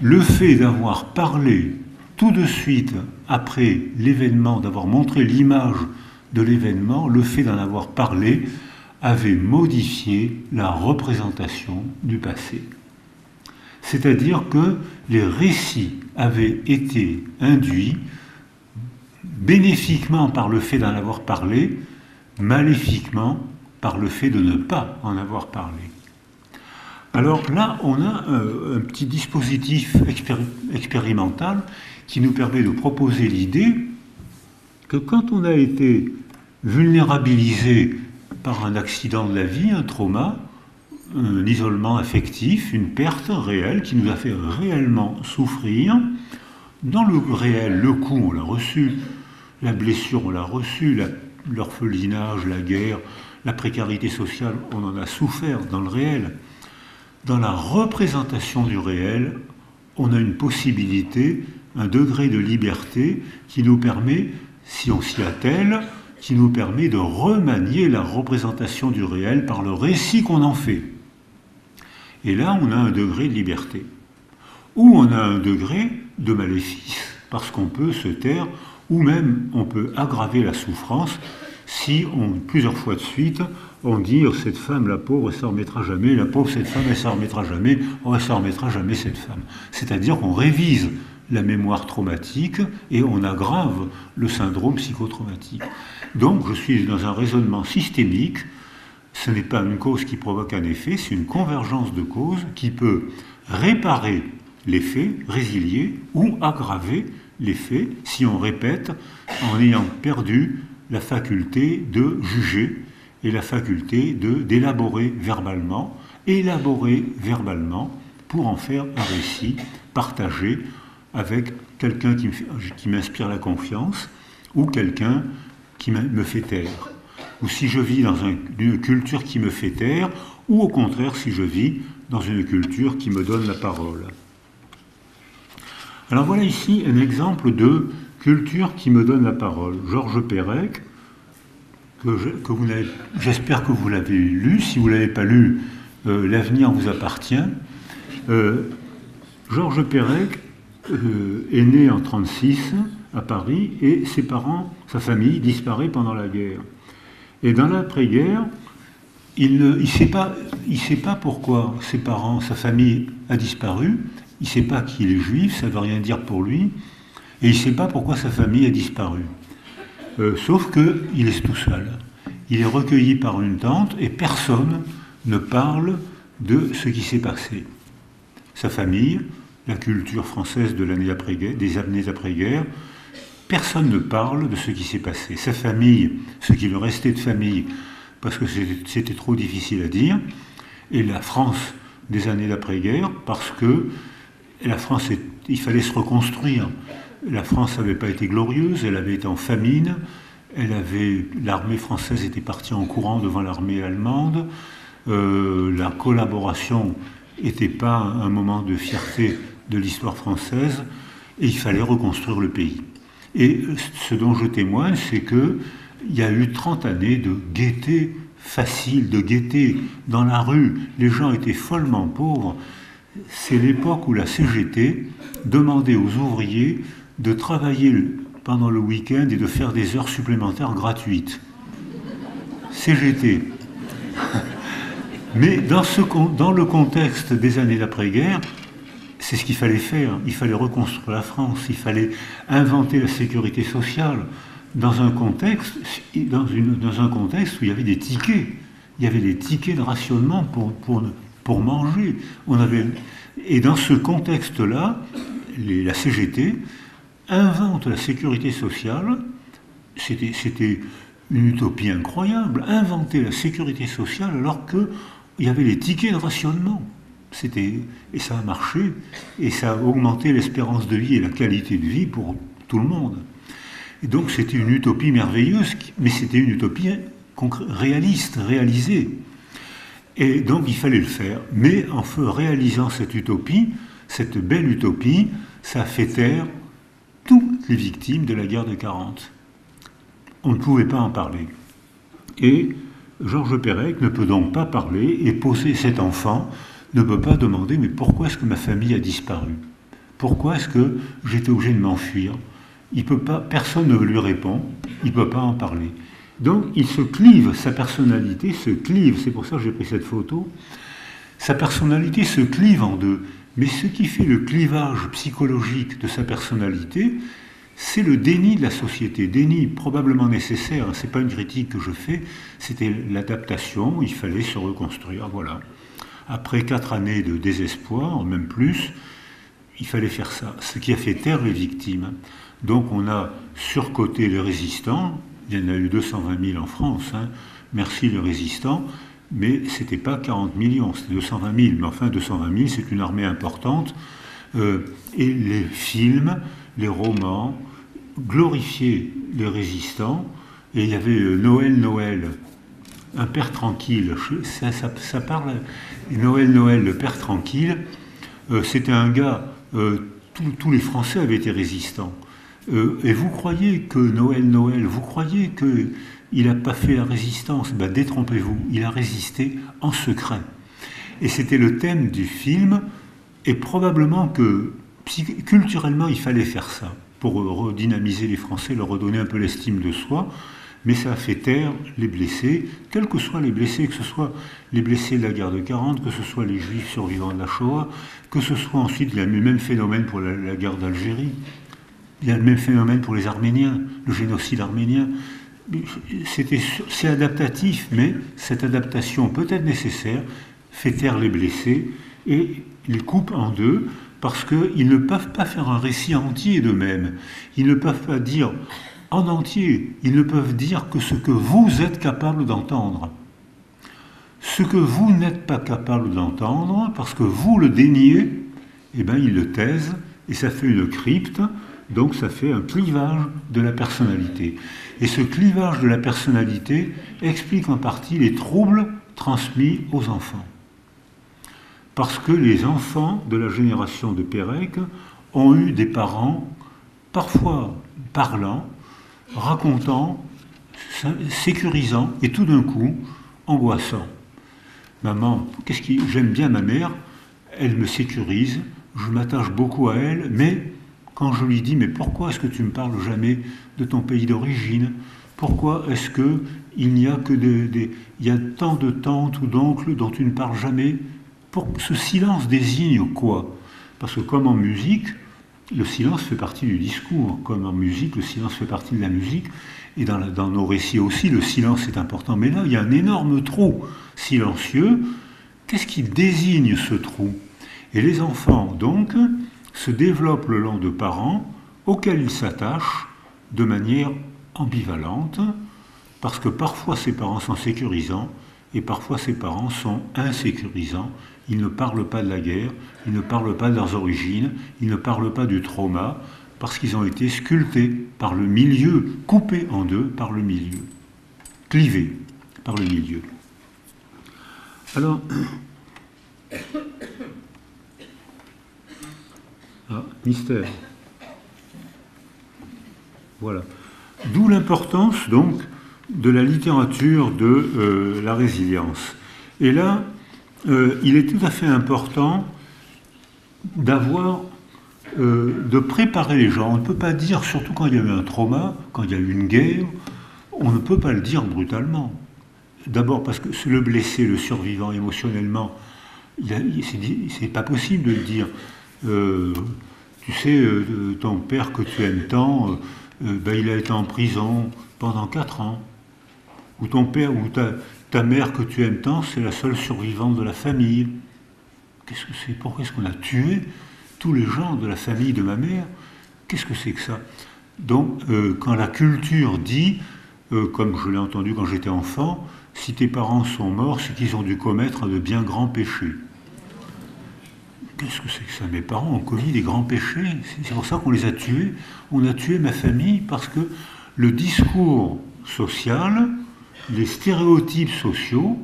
Le fait d'avoir parlé tout de suite après l'événement, d'avoir montré l'image de l'événement, le fait d'en avoir parlé avait modifié la représentation du passé. C'est-à-dire que les récits avaient été induits bénéfiquement par le fait d'en avoir parlé, maléfiquement par le fait de ne pas en avoir parlé. Alors là, on a un petit dispositif expérimental qui nous permet de proposer l'idée que quand on a été vulnérabilisé par un accident de la vie, un trauma, un isolement affectif, une perte réelle qui nous a fait réellement souffrir, dans le réel, le coup, on l'a reçu, la blessure, on l'a reçu, l'orphelinage, la guerre, la précarité sociale, on en a souffert dans le réel. Dans la représentation du réel, on a une possibilité, un degré de liberté qui nous permet, si on s'y attelle, qui nous permet de remanier la représentation du réel par le récit qu'on en fait. Et là, on a un degré de liberté. Ou on a un degré de maléfice, parce qu'on peut se taire, ou même on peut aggraver la souffrance si plusieurs fois de suite, on dit oh, cette femme, la pauvre, elle s'en remettra jamais, la pauvre, cette femme, elle s'en remettra jamais, oh, elle s'en remettra jamais, cette femme. C'est-à-dire qu'on révise la mémoire traumatique et on aggrave le syndrome psychotraumatique. Donc je suis dans un raisonnement systémique, ce n'est pas une cause qui provoque un effet, c'est une convergence de causes qui peut réparer l'effet, résilier ou aggraver l'effet si on répète en ayant perdu la faculté de juger et la faculté d'élaborer verbalement pour en faire un récit partagé avec quelqu'un qui m'inspire la confiance ou quelqu'un qui me fait taire. Ou si je vis dans une culture qui me fait taire, ou au contraire si je vis dans une culture qui me donne la parole. Alors voilà ici un exemple de culture qui me donne la parole. Georges Perec, j'espère que vous l'avez lu. Si vous ne l'avez pas lu, l'avenir vous appartient. Georges Perec est né en 1936 à Paris et ses parents, sa famille, disparaît pendant la guerre. Et dans l'après-guerre, il ne sait pas pourquoi ses parents, sa famille a disparu. Il ne sait pas qu'il est juif, ça ne veut rien dire pour lui. Et il ne sait pas pourquoi sa famille a disparu. Sauf qu'il est tout seul. Il est recueilli par une tante et personne ne parle de ce qui s'est passé. Sa famille, la culture française de des années d'après-guerre, personne ne parle de ce qui s'est passé. Sa famille, ce qui lui restait de famille, parce que c'était trop difficile à dire, et la France des années d'après-guerre, parce que la France, il fallait se reconstruire. La France n'avait pas été glorieuse, elle avait été en famine, l'armée française était partie en courant devant l'armée allemande, la collaboration n'était pas un moment de fierté de l'histoire française, et il fallait reconstruire le pays. Et ce dont je témoigne, c'est qu'il y a eu 30 années de gaieté facile, de gaieté dans la rue. Les gens étaient follement pauvres. C'est l'époque où la CGT demandait aux ouvriers de travailler pendant le week-end et de faire des heures supplémentaires gratuites. CGT. Mais dans le contexte des années d'après-guerre, c'est ce qu'il fallait faire. Il fallait reconstruire la France, il fallait inventer la sécurité sociale dans un contexte où il y avait des tickets. Il y avait des tickets de rationnement pour manger. Et dans ce contexte-là, la CGT invente la sécurité sociale. C'était une utopie incroyable. Inventer la sécurité sociale alors qu'il y avait les tickets de rationnement. Et ça a marché, et ça a augmenté l'espérance de vie et la qualité de vie pour tout le monde. Et donc c'était une utopie merveilleuse, mais c'était une utopie réaliste, réalisée. Et donc il fallait le faire. Mais en réalisant cette utopie, cette belle utopie, ça a fait taire toutes les victimes de la guerre de 40. On ne pouvait pas en parler. Et Georges Perec ne peut donc pas parler et poser cet enfant, ne peut pas demander mais pourquoi est-ce que ma famille a disparu? Pourquoi est-ce que j'étais obligé de m'enfuir? Il peut pas, personne ne lui répond, il ne peut pas en parler. Donc il se clive, sa personnalité se clive, c'est pour ça que j'ai pris cette photo, sa personnalité se clive en deux. Mais ce qui fait le clivage psychologique de sa personnalité, c'est le déni de la société, déni probablement nécessaire, c'est pas une critique que je fais, c'était l'adaptation, il fallait se reconstruire, voilà. Après 4 années de désespoir, même plus, il fallait faire ça, ce qui a fait taire les victimes. Donc on a surcoté les résistants, il y en a eu 220 000 en France, hein. Merci les résistants, mais c'était pas 40 millions, c'était 220 000, mais enfin 220 000 c'est une armée importante, et les films, les romans, glorifiaient les résistants, et il y avait Noël, Noël, un père tranquille, ça parle, Noël, Noël, le père tranquille, c'était un gars, tous les Français avaient été résistants, et vous croyez que Noël, Noël, vous croyez qu'il n'a pas fait la résistance, ben détrompez-vous, il a résisté en secret. Et c'était le thème du film, et probablement que culturellement il fallait faire ça, pour redynamiser les Français, leur redonner un peu l'estime de soi, mais ça a fait taire les blessés, quels que soient les blessés, que ce soit les blessés de la guerre de 40, que ce soit les Juifs survivants de la Shoah, que ce soit ensuite, il y a le même phénomène pour la guerre d'Algérie, il y a le même phénomène pour les Arméniens, le génocide arménien. C'est adaptatif, mais cette adaptation peut-être nécessaire fait taire les blessés et les coupe en deux, parce qu'ils ne peuvent pas faire un récit entier d'eux-mêmes. Ils ne peuvent pas dire en entier, ils ne peuvent dire que ce que vous êtes capable d'entendre. Ce que vous n'êtes pas capable d'entendre, parce que vous le déniez, eh bien ils le taisent, et ça fait une crypte, donc ça fait un clivage de la personnalité. Et ce clivage de la personnalité explique en partie les troubles transmis aux enfants. Parce que les enfants de la génération de Pérec ont eu des parents parfois parlants, racontant, sécurisant et tout d'un coup angoissant. Maman, j'aime bien ma mère, elle me sécurise, je m'attache beaucoup à elle, mais quand je lui dis mais pourquoi est-ce que tu ne me parles jamais de ton pays d'origine? Pourquoi est-ce qu'il n'y a que il y a tant de tantes ou d'oncles dont tu ne parles jamais? Ce silence désigne quoi? Parce que comme en musique, le silence fait partie du discours, comme en musique, le silence fait partie de la musique, et dans nos récits aussi, le silence est important. Mais là, il y a un énorme trou silencieux. Qu'est-ce qui désigne ce trou? Et les enfants, donc, se développent le long de parents auxquels ils s'attachent de manière ambivalente, parce que parfois ces parents sont sécurisants, et parfois ces parents sont insécurisants. Ils ne parlent pas de la guerre, ils ne parlent pas de leurs origines, ils ne parlent pas du trauma, parce qu'ils ont été sculptés par le milieu, coupés en deux par le milieu, clivés par le milieu. Alors, mystère. Voilà. D'où l'importance, donc, de la littérature de la résilience. Et là, il est tout à fait important de préparer les gens. On ne peut pas dire, surtout quand il y a eu un trauma, quand il y a eu une guerre, on ne peut pas le dire brutalement. D'abord parce que le blessé, le survivant émotionnellement, c'est pas possible de le dire. Tu sais, ton père que tu aimes tant, il a été en prison pendant 4 ans. Ou ton père ou ta mère que tu aimes tant, c'est la seule survivante de la famille. Qu'est-ce que c'est? Pourquoi est-ce qu'on a tué tous les gens de la famille de ma mère? Qu'est-ce que c'est que ça? Donc, quand la culture dit, comme je l'ai entendu quand j'étais enfant, si tes parents sont morts, c'est qu'ils ont dû commettre de bien grands péchés. Qu'est-ce que c'est que ça? Mes parents ont commis des grands péchés. C'est pour ça qu'on les a tués. On a tué ma famille parce que le discours social, les stéréotypes sociaux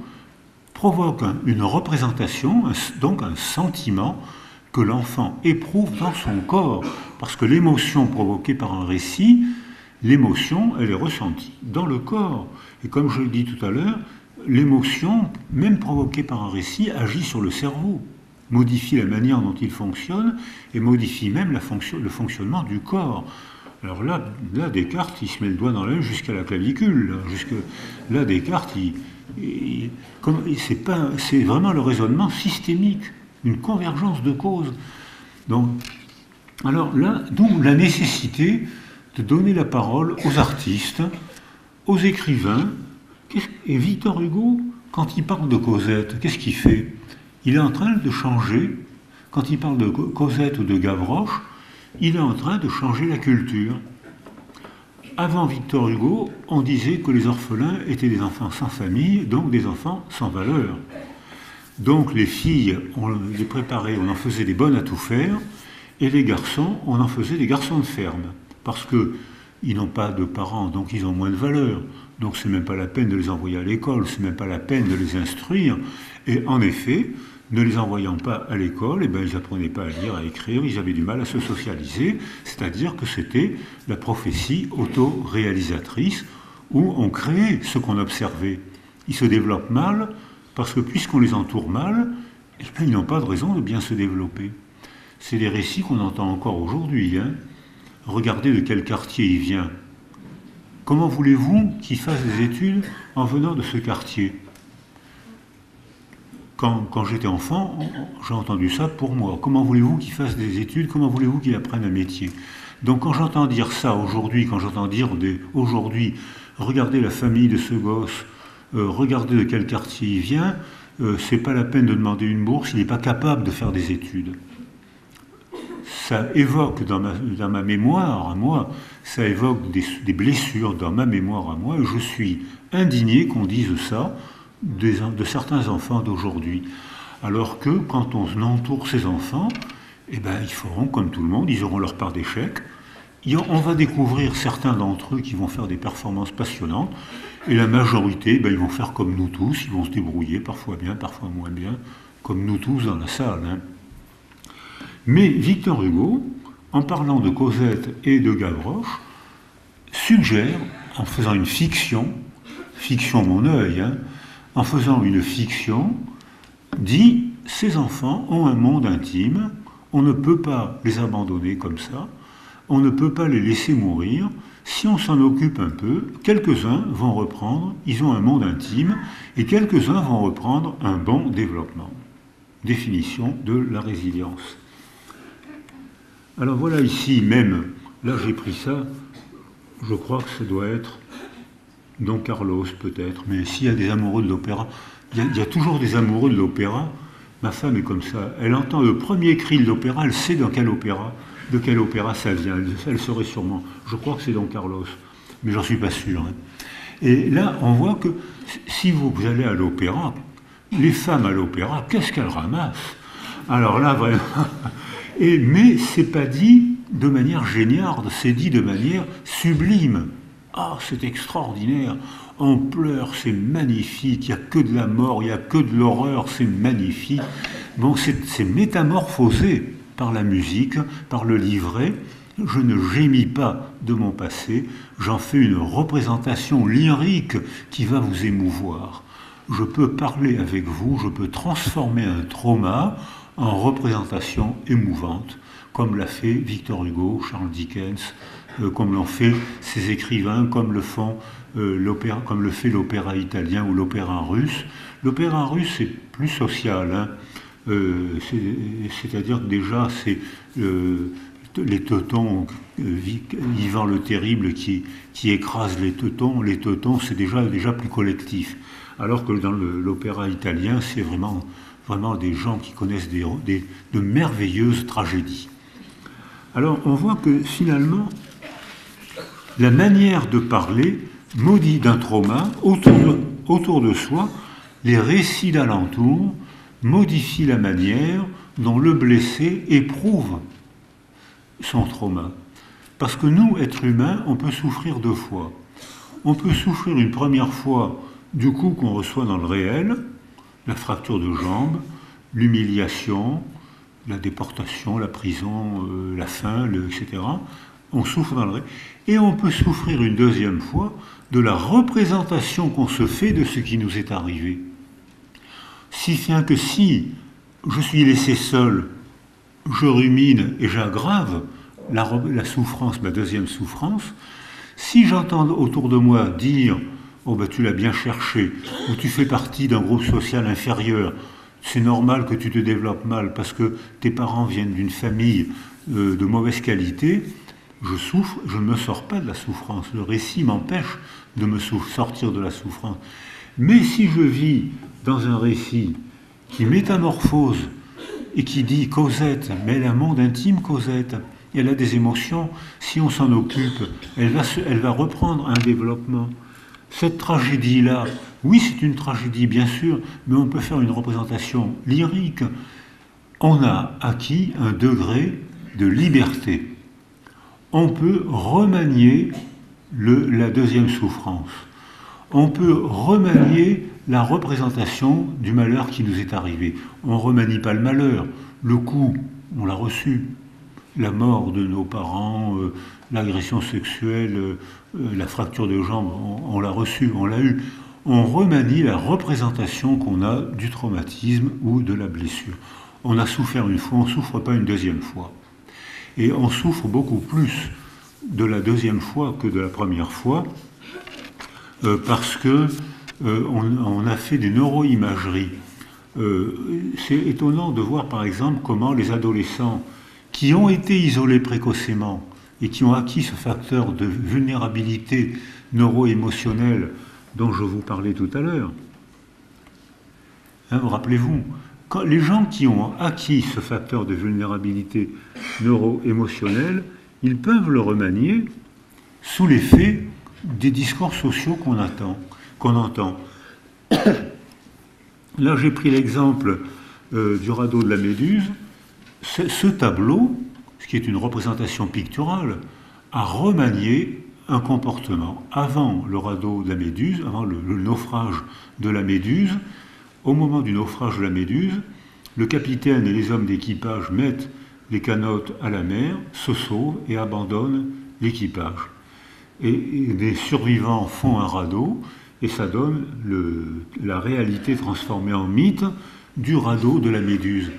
provoquent une représentation, donc un sentiment que l'enfant éprouve dans son corps. Parce que l'émotion provoquée par un récit, l'émotion, elle est ressentie dans le corps. Et comme je l'ai dit tout à l'heure, l'émotion, même provoquée par un récit, agit sur le cerveau, modifie la manière dont il fonctionne et modifie même le fonctionnement du corps. Alors là, Descartes, il se met le doigt dans l'œil jusqu'à la clavicule. Là, Descartes, c'est vraiment le raisonnement systémique, une convergence de causes. Donc, alors là, d'où la nécessité de donner la parole aux artistes, aux écrivains. Et Victor Hugo, quand il parle de Cosette, qu'est-ce qu'il fait? Il est en train de changer, quand il parle de Cosette ou de Gavroche, il est en train de changer la culture. Avant Victor Hugo, on disait que les orphelins étaient des enfants sans famille, donc des enfants sans valeur. Donc les filles, on les préparait, on en faisait des bonnes à tout faire, et les garçons, on en faisait des garçons de ferme. Parce qu'ils n'ont pas de parents, donc ils ont moins de valeur. Donc c'est même pas la peine de les envoyer à l'école, c'est même pas la peine de les instruire. Et en effet, ne les envoyant pas à l'école, eh ben, ils n'apprenaient pas à lire, à écrire, ils avaient du mal à se socialiser, c'est-à-dire que c'était la prophétie auto-réalisatrice où on créait ce qu'on observait. Ils se développent mal parce que puisqu'on les entoure mal, eh ben, ils n'ont pas de raison de bien se développer. C'est des récits qu'on entend encore aujourd'hui. Hein. Regardez de quel quartier il vient. Comment voulez-vous qu'il fasse des études en venant de ce quartier? Quand j'étais enfant, j'ai entendu ça pour moi. Comment voulez-vous qu'il fasse des études? Comment voulez-vous qu'il apprenne un métier? Donc quand j'entends dire ça aujourd'hui, quand j'entends dire aujourd'hui, regardez la famille de ce gosse, regardez de quel quartier il vient, c'est pas la peine de demander une bourse, il n'est pas capable de faire des études. Ça évoque dans ma mémoire à moi, ça évoque des blessures dans ma mémoire à moi, et je suis indigné qu'on dise ça de certains enfants d'aujourd'hui. Alors que quand on entoure ces enfants, eh ben, ils feront comme tout le monde, ils auront leur part d'échecs. On va découvrir certains d'entre eux qui vont faire des performances passionnantes, et la majorité, ben, ils vont faire comme nous tous, ils vont se débrouiller, parfois bien, parfois moins bien, comme nous tous dans la salle. Hein. Mais Victor Hugo, en parlant de Cosette et de Gavroche, suggère, en faisant une fiction mon œil, hein, en faisant une fiction, dit « Ces enfants ont un monde intime, on ne peut pas les abandonner comme ça, on ne peut pas les laisser mourir, si on s'en occupe un peu, quelques-uns vont reprendre, ils ont un monde intime, et quelques-uns vont reprendre un bon développement. » Définition de la résilience. Alors voilà ici même, là j'ai pris ça, je crois que ça doit être Don Carlos peut-être, mais s'il y a des amoureux de l'opéra, il y a toujours des amoureux de l'opéra. Ma femme est comme ça, elle entend le premier cri de l'opéra, elle sait de quel opéra ça vient, elle saurait sûrement. Je crois que c'est Don Carlos, mais j'en suis pas sûr. Hein. Et là, on voit que si vous allez à l'opéra, les femmes à l'opéra, qu'est-ce qu'elles ramassent? Alors là, vraiment... mais c'est pas dit de manière géniarde, c'est dit de manière sublime. Ah, c'est extraordinaire, on pleure, c'est magnifique, il n'y a que de la mort, il n'y a que de l'horreur, c'est magnifique. Bon, c'est métamorphosé par la musique, par le livret. Je ne gémis pas de mon passé, j'en fais une représentation lyrique qui va vous émouvoir. Je peux parler avec vous, je peux transformer un trauma en représentation émouvante, comme l'a fait Victor Hugo, Charles Dickens, comme l'ont fait ces écrivains, comme le fait l'opéra italien ou l'opéra russe. L'opéra russe est plus social, hein. C'est-à-dire que déjà c'est les Teutons, Ivan le Terrible qui écrase les Teutons c'est déjà plus collectif. Alors que dans l'opéra italien, c'est vraiment des gens qui connaissent de merveilleuses tragédies. Alors on voit que finalement, la manière de parler maudit d'un trauma autour de soi, les récits d'alentour modifient la manière dont le blessé éprouve son trauma. Parce que nous, êtres humains, on peut souffrir deux fois. On peut souffrir une première fois du coup qu'on reçoit dans le réel, la fracture de jambe, l'humiliation, la déportation, la prison, la faim, etc. On souffre dans le réel. Et on peut souffrir une deuxième fois de la représentation qu'on se fait de ce qui nous est arrivé. Si bien que si je suis laissé seul, je rumine et j'aggrave la souffrance, ma deuxième souffrance, si j'entends autour de moi dire « Oh ben tu l'as bien cherché » ou « Tu fais partie d'un groupe social inférieur », c'est normal que tu te développes mal parce que tes parents viennent d'une famille de mauvaise qualité, je souffre, je ne me sors pas de la souffrance. Le récit m'empêche de me sortir de la souffrance. Mais si je vis dans un récit qui métamorphose et qui dit Cosette, mais elle a un monde intime, Cosette, elle a des émotions, si on s'en occupe, elle va reprendre un développement. Cette tragédie-là, oui, c'est une tragédie, bien sûr, mais on peut faire une représentation lyrique. On a acquis un degré de liberté. On peut remanier la deuxième souffrance. On peut remanier la représentation du malheur qui nous est arrivé. On ne remanie pas le malheur. Le coup, on l'a reçu. La mort de nos parents, l'agression sexuelle, la fracture de jambe, on l'a reçu, on l'a eu. On remanie la représentation qu'on a du traumatisme ou de la blessure. On a souffert une fois, on ne souffre pas une deuxième fois. Et on souffre beaucoup plus de la deuxième fois que de la première fois, parce que on a fait des neuroimageries. C'est étonnant de voir par exemple comment les adolescents qui ont été isolés précocement et qui ont acquis ce facteur de vulnérabilité neuro-émotionnelle dont je vous parlais tout à l'heure, hein, rappelez-vous, les gens qui ont acquis ce facteur de vulnérabilité neuro-émotionnelle, ils peuvent le remanier sous l'effet des discours sociaux qu'on entend. Là, j'ai pris l'exemple du radeau de la Méduse. Ce tableau, ce qui est une représentation picturale, a remanié un comportement. Avant le radeau de la Méduse, avant le naufrage de la Méduse, au moment du naufrage de la Méduse, le capitaine et les hommes d'équipage mettent les canottes à la mer, se sauvent et abandonnent l'équipage. Et les survivants font un radeau, et ça donne la réalité transformée en mythe du radeau de la Méduse.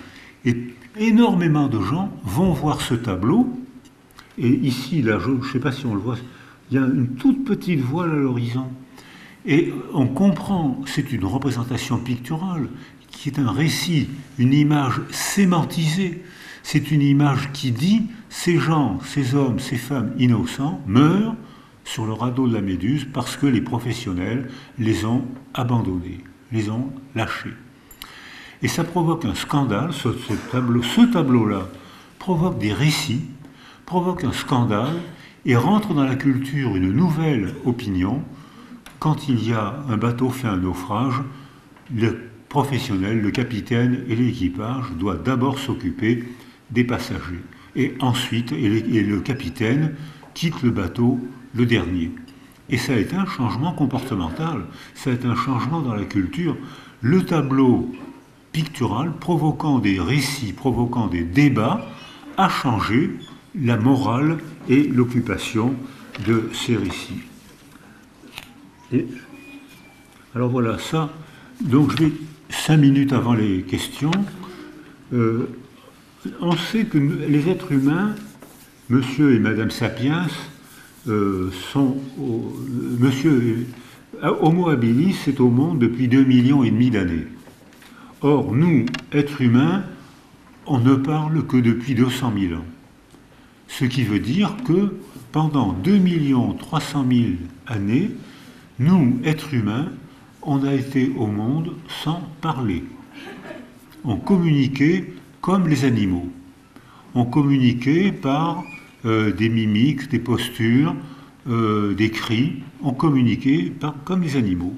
Et énormément de gens vont voir ce tableau, et ici, là, je ne sais pas si on le voit, il y a une toute petite voile à l'horizon. Et on comprend, c'est une représentation picturale, qui est un récit, une image sémantisée. C'est une image qui dit, ces gens, ces hommes, ces femmes innocents meurent sur le radeau de la Méduse parce que les professionnels les ont abandonnés, les ont lâchés. Et ça provoque un scandale, ce tableau-là provoque des récits, provoque un scandale et rentre dans la culture une nouvelle opinion. Quand il y a un bateau fait un naufrage, le professionnel, le capitaine et l'équipage doivent d'abord s'occuper des passagers. Et ensuite, et le capitaine quitte le bateau le dernier. Et ça a été un changement comportemental, ça a été un changement dans la culture. Le tableau pictural, provoquant des récits, provoquant des débats, a changé la morale et l'occupation de ces récits. Et alors voilà, ça, donc je vais 5 minutes avant les questions. On sait que les êtres humains, monsieur et madame Sapiens, Homo habilis est au monde depuis 2,5 millions d'années. Or, nous, êtres humains, on ne parle que depuis 200 000 ans. Ce qui veut dire que pendant 2,3 millions années, nous, êtres humains, on a été au monde sans parler. On communiquait comme les animaux. On communiquait par des mimiques, des postures, des cris. On communiquait comme les animaux.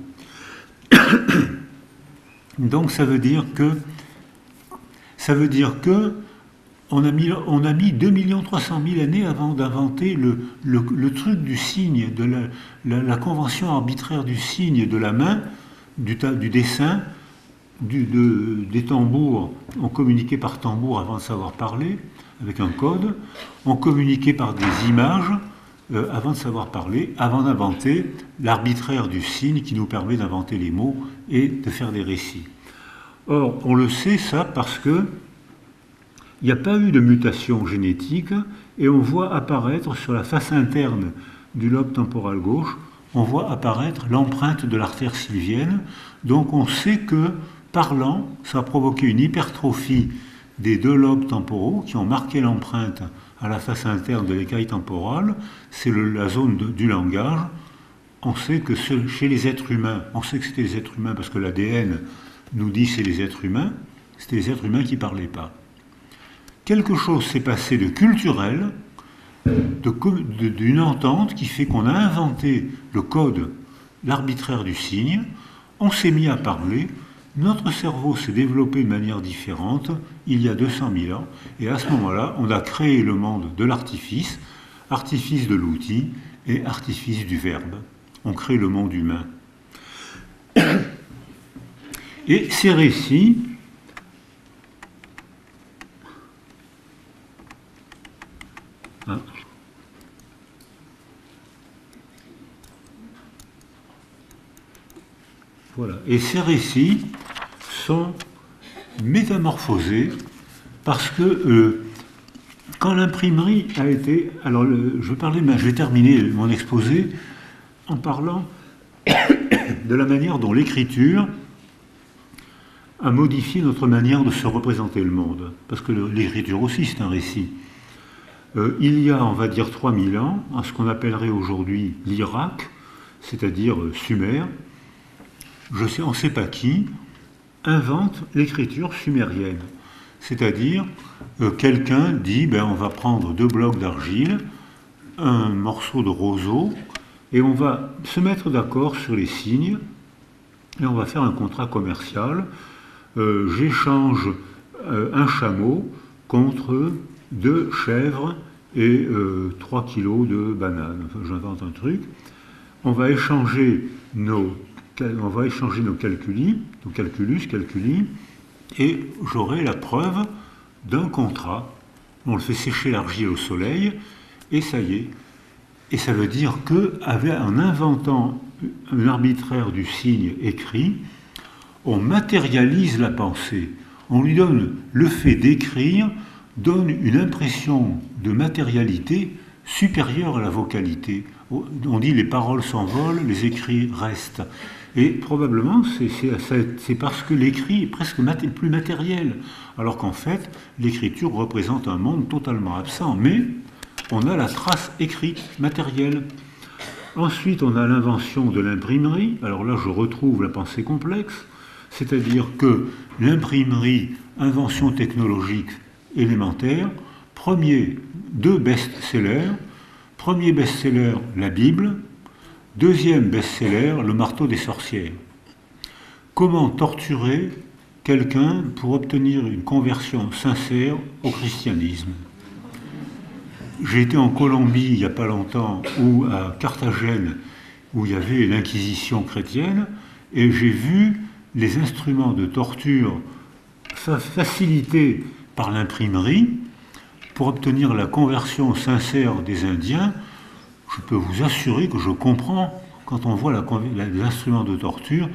Donc ça veut dire que on a mis 2,3 millions années avant d'inventer le truc du signe, de la convention arbitraire du signe de la main, du dessin, des tambours. On communiquait par tambour avant de savoir parler, avec un code. On communiquait par des images avant de savoir parler, avant d'inventer l'arbitraire du signe qui nous permet d'inventer les mots et de faire des récits. Or, on le sait ça parce que il n'y a pas eu de mutation génétique et on voit apparaître sur la face interne du lobe temporal gauche, on voit apparaître l'empreinte de l'artère sylvienne. Donc on sait que, parlant, ça a provoqué une hypertrophie des 2 lobes temporaux qui ont marqué l'empreinte à la face interne de l'écaille temporale, c'est la zone du langage. On sait que chez les êtres humains, on sait que c'était les êtres humains parce que l'ADN nous dit que c'est les êtres humains, c'était les êtres humains qui ne parlaient pas. Quelque chose s'est passé de culturel, d'une entente qui fait qu'on a inventé le code, l'arbitraire du signe, on s'est mis à parler, notre cerveau s'est développé de manière différente il y a 200 000 ans, et à ce moment-là, on a créé le monde de l'artifice, artifice de l'outil et artifice du verbe. On crée le monde humain. Et ces récits, voilà. Et ces récits sont métamorphosés parce que quand l'imprimerie a été... Alors, je vais terminer mon exposé en parlant de la manière dont l'écriture a modifié notre manière de se représenter le monde. Parce que l'écriture aussi, c'est un récit. Il y a, on va dire, 3000 ans, à ce qu'on appellerait aujourd'hui l'Irak, c'est-à-dire Sumer, on ne sait pas qui, invente l'écriture sumérienne. C'est-à-dire, quelqu'un dit, on va prendre 2 blocs d'argile, un morceau de roseau, et on va se mettre d'accord sur les signes, et on va faire un contrat commercial. J'échange un chameau contre 2 chèvres et 3 kilos de bananes. Enfin, j'invente un truc. On va échanger nos calculi, et j'aurai la preuve d'un contrat. On le fait sécher l'argile au soleil, et ça y est. Et ça veut dire qu'en inventant un arbitraire du signe écrit, on matérialise la pensée. On lui donne le fait d'écrire, donne une impression de matérialité supérieure à la vocalité. On dit les paroles s'envolent, les écrits restent. Et probablement, c'est parce que l'écrit est presque plus matériel, alors qu'en fait, l'écriture représente un monde totalement absent. Mais on a la trace écrite, matérielle. Ensuite, on a l'invention de l'imprimerie. Alors là, je retrouve la pensée complexe, c'est-à-dire que l'imprimerie, invention technologique élémentaire, 2 best-sellers. Premier best-seller, la Bible. Deuxième best-seller, le marteau des sorcières. Comment torturer quelqu'un pour obtenir une conversion sincère au christianisme? J'ai été en Colombie il n'y a pas longtemps, ou à Carthagène, où il y avait l'inquisition chrétienne, et j'ai vu les instruments de torture facilités par l'imprimerie pour obtenir la conversion sincère des Indiens. Je peux vous assurer que je comprends, quand on voit les instruments de torture,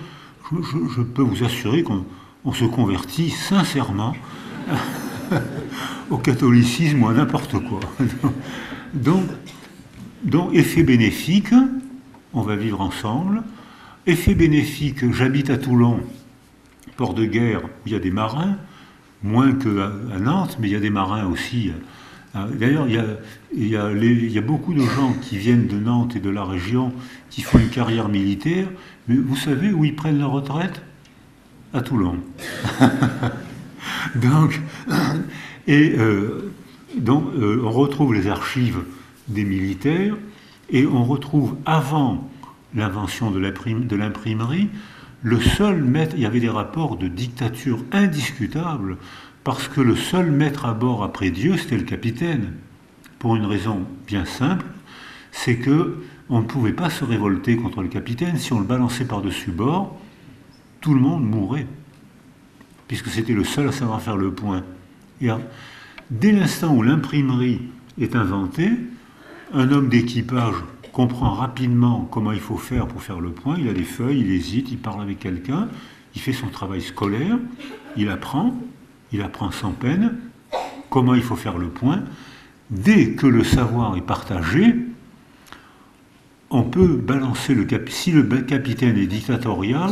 je peux vous assurer qu'on se convertit sincèrement au catholicisme ou à n'importe quoi. Donc, effet bénéfique, on va vivre ensemble. Effet bénéfique, j'habite à Toulon, port de guerre, où il y a des marins, moins qu'à Nantes, mais il y a des marins aussi. D'ailleurs, il y a beaucoup de gens qui viennent de Nantes et de la région qui font une carrière militaire, mais vous savez où ils prennent leur retraite? À Toulon. On retrouve les archives des militaires et on retrouve, avant l'invention de l'imprimerie, le seul maître, il y avait des rapports de dictature indiscutables, parce que le seul maître à bord après Dieu, c'était le capitaine. Pour une raison bien simple, c'est qu'on ne pouvait pas se révolter contre le capitaine. Si on le balançait par-dessus bord, tout le monde mourrait, puisque c'était le seul à savoir faire le point. Et dès l'instant où l'imprimerie est inventée, un homme d'équipage comprend rapidement comment il faut faire pour faire le point. Il a des feuilles, il hésite, il parle avec quelqu'un, il fait son travail scolaire, il apprend sans peine comment il faut faire le point. Dès que le savoir est partagé, on peut balancer si le capitaine est dictatorial,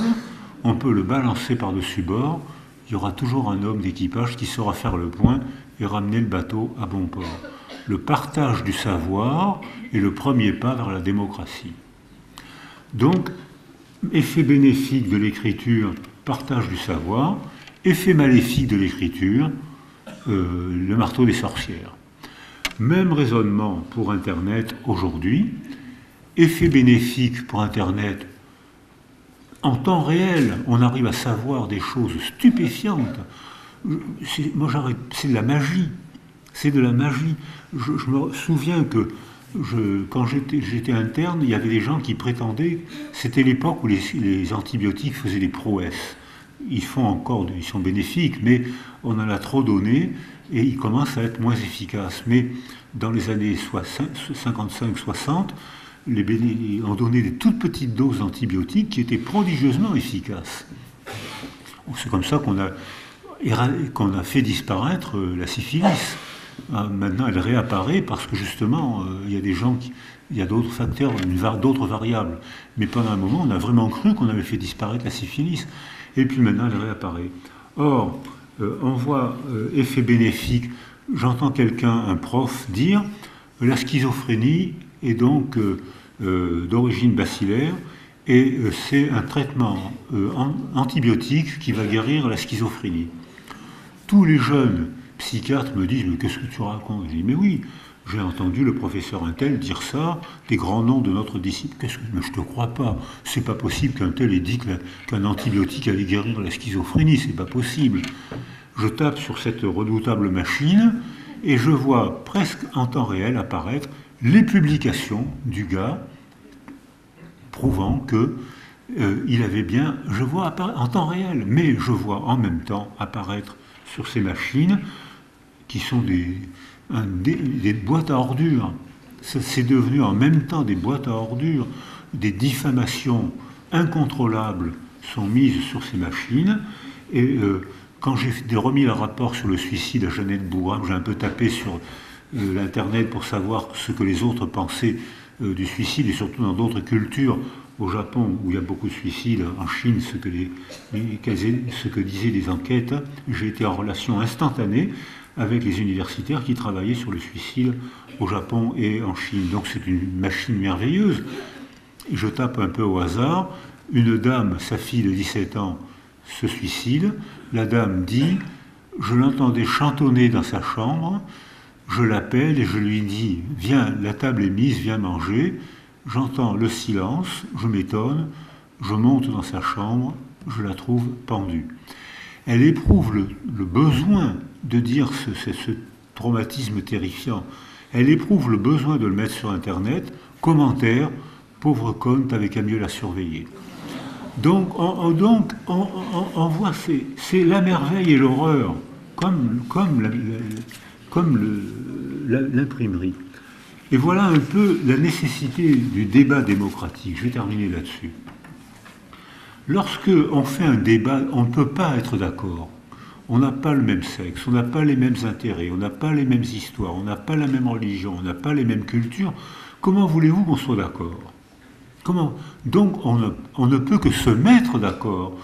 on peut le balancer par-dessus bord. Il y aura toujours un homme d'équipage qui saura faire le point et ramener le bateau à bon port. le partage du savoir est le premier pas vers la démocratie. Donc, effet bénéfique de l'écriture, partage du savoir, effet maléfique de l'écriture, le marteau des sorcières. Même raisonnement pour Internet aujourd'hui, effet bénéfique pour Internet, en temps réel, on arrive à savoir des choses stupéfiantes. Moi, c'est de la magie. C'est de la magie. Je me souviens que quand j'étais interne, il y avait des gens qui prétendaient, c'était l'époque où les antibiotiques faisaient des prouesses. Ils sont bénéfiques, mais on en a trop donné et ils commencent à être moins efficaces. Mais dans les années 55-60, on donnait des toutes petites doses d'antibiotiques qui étaient prodigieusement efficaces. C'est comme ça qu'on a fait disparaître la syphilis. Maintenant, elle réapparaît parce que justement, il y a des gens il y a d'autres facteurs, d'autres variables. Mais pendant un moment, on a vraiment cru qu'on avait fait disparaître la syphilis. Et puis maintenant, elle réapparaît. Or, on voit effet bénéfique. J'entends un prof, dire la schizophrénie est donc d'origine bacillaire et c'est un traitement antibiotique qui va guérir la schizophrénie. Tous les jeunes psychiatres me disent « Mais qu'est-ce que tu racontes ?» Je dis « Mais oui, j'ai entendu le professeur Untel dire ça, des grands noms de notre discipline. Mais je te crois pas. C'est pas possible qu'un tel ait dit qu'un antibiotique allait guérir la schizophrénie. C'est pas possible. » Je tape sur cette redoutable machine et je vois presque en temps réel apparaître les publications du gars prouvant que il avait bien, je vois en temps réel, mais je vois en même temps apparaître sur ces machines qui sont des boîtes à ordures. C'est devenu en même temps des boîtes à ordures, des diffamations incontrôlables sont mises sur ces machines. Et quand j'ai remis le rapport sur le suicide à Jeannette Bouham, j'ai un peu tapé sur l'Internet pour savoir ce que les autres pensaient du suicide, et surtout dans d'autres cultures, au Japon où il y a beaucoup de suicides, en Chine, ce que disaient les enquêtes. J'ai été en relation instantanée avec les universitaires qui travaillaient sur le suicide au Japon et en Chine. Donc c'est une machine merveilleuse. Je tape un peu au hasard, une dame, sa fille de 17 ans, se suicide. La dame dit, je l'entendais chantonner dans sa chambre, je l'appelle et je lui dis, viens, la table est mise, viens manger. J'entends le silence, je m'étonne, je monte dans sa chambre, je la trouve pendue. Elle éprouve le besoin de dire ce traumatisme terrifiant. Elle éprouve le besoin de le mettre sur Internet. Commentaire, pauvre conne, t'avais qu'à mieux la surveiller. Donc on voit, c'est la merveille et l'horreur, comme l'imprimerie. Et voilà un peu la nécessité du débat démocratique. Je vais terminer là-dessus. Lorsque on fait un débat, on ne peut pas être d'accord. On n'a pas le même sexe, on n'a pas les mêmes intérêts, on n'a pas les mêmes histoires, on n'a pas la même religion, on n'a pas les mêmes cultures. Comment voulez-vous qu'on soit d'accord ? Comment ? Donc on ne peut que se mettre d'accord.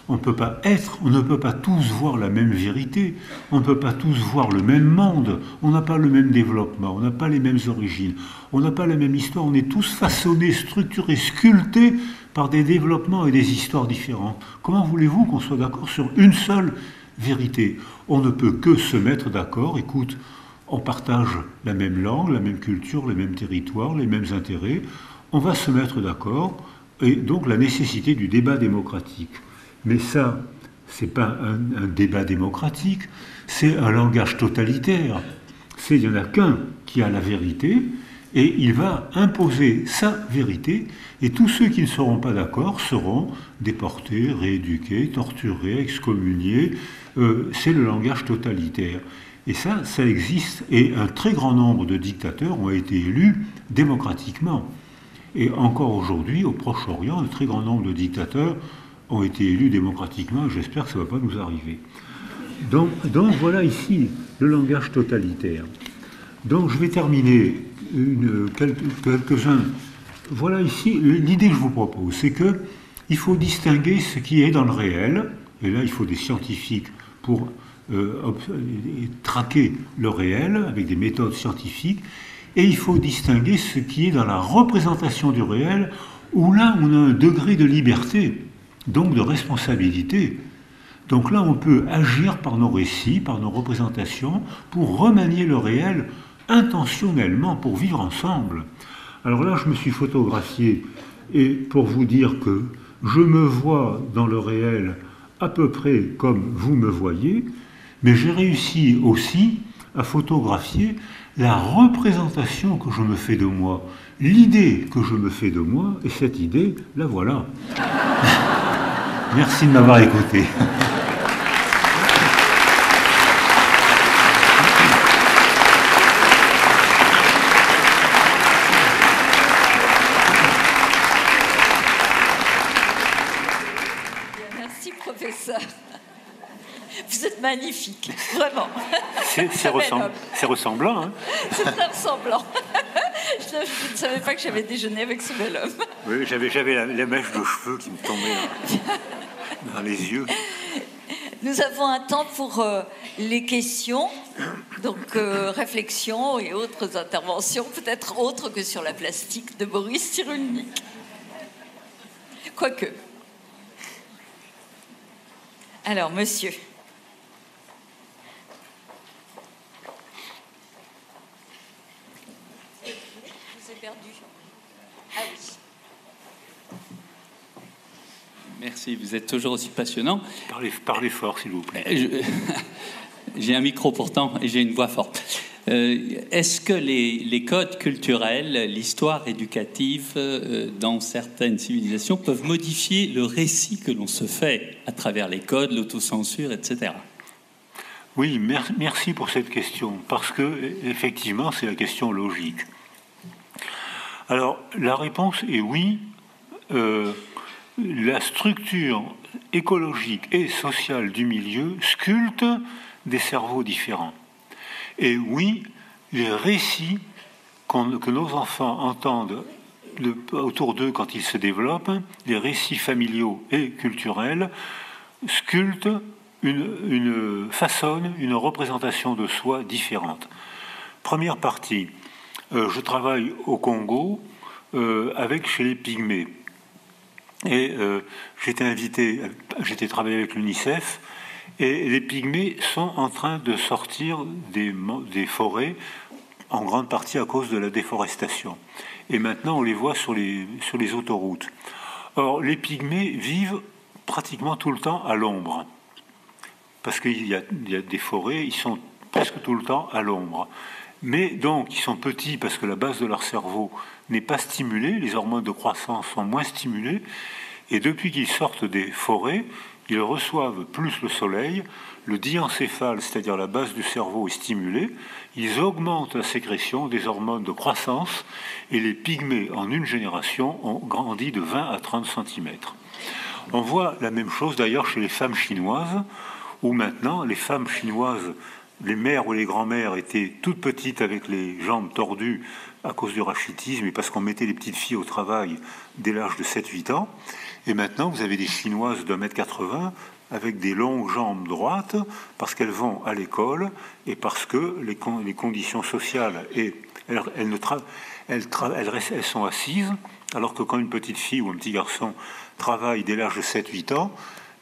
On ne peut pas tous voir la même vérité, on ne peut pas tous voir le même monde, on n'a pas le même développement, on n'a pas les mêmes origines, on n'a pas la même histoire, on est tous façonnés, structurés, sculptés par des développements et des histoires différentes. Comment voulez-vous qu'on soit d'accord sur une seule vérité ? On ne peut que se mettre d'accord, écoute, on partage la même langue, la même culture, les mêmes territoires, les mêmes intérêts, on va se mettre d'accord, et donc la nécessité du débat démocratique. Mais ça, ce n'est pas un débat démocratique, c'est un langage totalitaire. Il n'y en a qu'un qui a la vérité, et il va imposer sa vérité, et tous ceux qui ne seront pas d'accord seront déportés, rééduqués, torturés, excommuniés. C'est le langage totalitaire. Et ça existe, et un très grand nombre de dictateurs ont été élus démocratiquement. Et encore aujourd'hui, au Proche-Orient, un très grand nombre de dictateurs ont été élus démocratiquement, et j'espère que ça ne va pas nous arriver. Donc voilà ici le langage totalitaire. Donc je vais terminer quelques-uns. Voilà ici l'idée que je vous propose, c'est qu'il faut distinguer ce qui est dans le réel, et là il faut des scientifiques pour traquer le réel avec des méthodes scientifiques, et il faut distinguer ce qui est dans la représentation du réel, où là on a un degré de liberté, donc de responsabilité. Donc là on peut agir par nos récits, par nos représentations, pour remanier le réel intentionnellement, pour vivre ensemble. Alors là je me suis photographié, et pour vous dire que je me vois dans le réel à peu près comme vous me voyez, mais j'ai réussi aussi à photographier la représentation que je me fais de moi, l'idée que je me fais de moi, et cette idée, la voilà. Merci de m'avoir écouté. Merci, professeur. Vous êtes magnifique, vraiment. C'est ressemblant, hein? C'est très ressemblant. Je ne savais pas que j'avais déjeuné avec ce bel homme. Oui, j'avais la mèche de cheveux qui me tombait dans les yeux. Nous avons un temps pour les questions, donc réflexions et autres interventions, peut-être autres que sur la plastique de Boris Cyrulnik. Quoique. Alors, monsieur. Je vous ai perdu. Ah oui. Merci, vous êtes toujours aussi passionnant. Parlez fort, s'il vous plaît. J'ai un micro pourtant et j'ai une voix forte. Est-ce que les codes culturels, l'histoire éducative dans certaines civilisations peuvent modifier le récit que l'on se fait à travers les codes, l'autocensure, etc. Oui, merci pour cette question, parce que effectivement, c'est la question logique. Alors, la réponse est oui. La structure écologique et sociale du milieu sculpte des cerveaux différents. Et oui, les récits que nos enfants entendent autour d'eux quand ils se développent, les récits familiaux et culturels, sculptent façonnent une représentation de soi différente. Première partie, je travaille au Congo chez les Pygmées. Et j'étais travaillé avec l'UNICEF, et les Pygmées sont en train de sortir des forêts, en grande partie à cause de la déforestation. Et maintenant, on les voit sur les autoroutes. Or, les Pygmées vivent pratiquement tout le temps à l'ombre, parce qu'il y a des forêts, ils sont presque tout le temps à l'ombre. Mais donc, ils sont petits parce que la base de leur cerveau n'est pas stimulée, les hormones de croissance sont moins stimulées, et depuis qu'ils sortent des forêts, ils reçoivent plus le soleil, le diencéphale, c'est-à-dire la base du cerveau, est stimulée, ils augmentent la sécrétion des hormones de croissance, et les pygmées, en une génération, ont grandi de 20 à 30 cm. On voit la même chose d'ailleurs chez les femmes chinoises, où maintenant les femmes chinoises, les mères ou les grands-mères étaient toutes petites avec les jambes tordues à cause du rachitisme et parce qu'on mettait les petites filles au travail dès l'âge de 7-8 ans. Et maintenant, vous avez des Chinoises d'1,80 m avec des longues jambes droites parce qu'elles vont à l'école et parce que les conditions sociales, elles sont assises, alors que quand une petite fille ou un petit garçon travaille dès l'âge de 7-8 ans,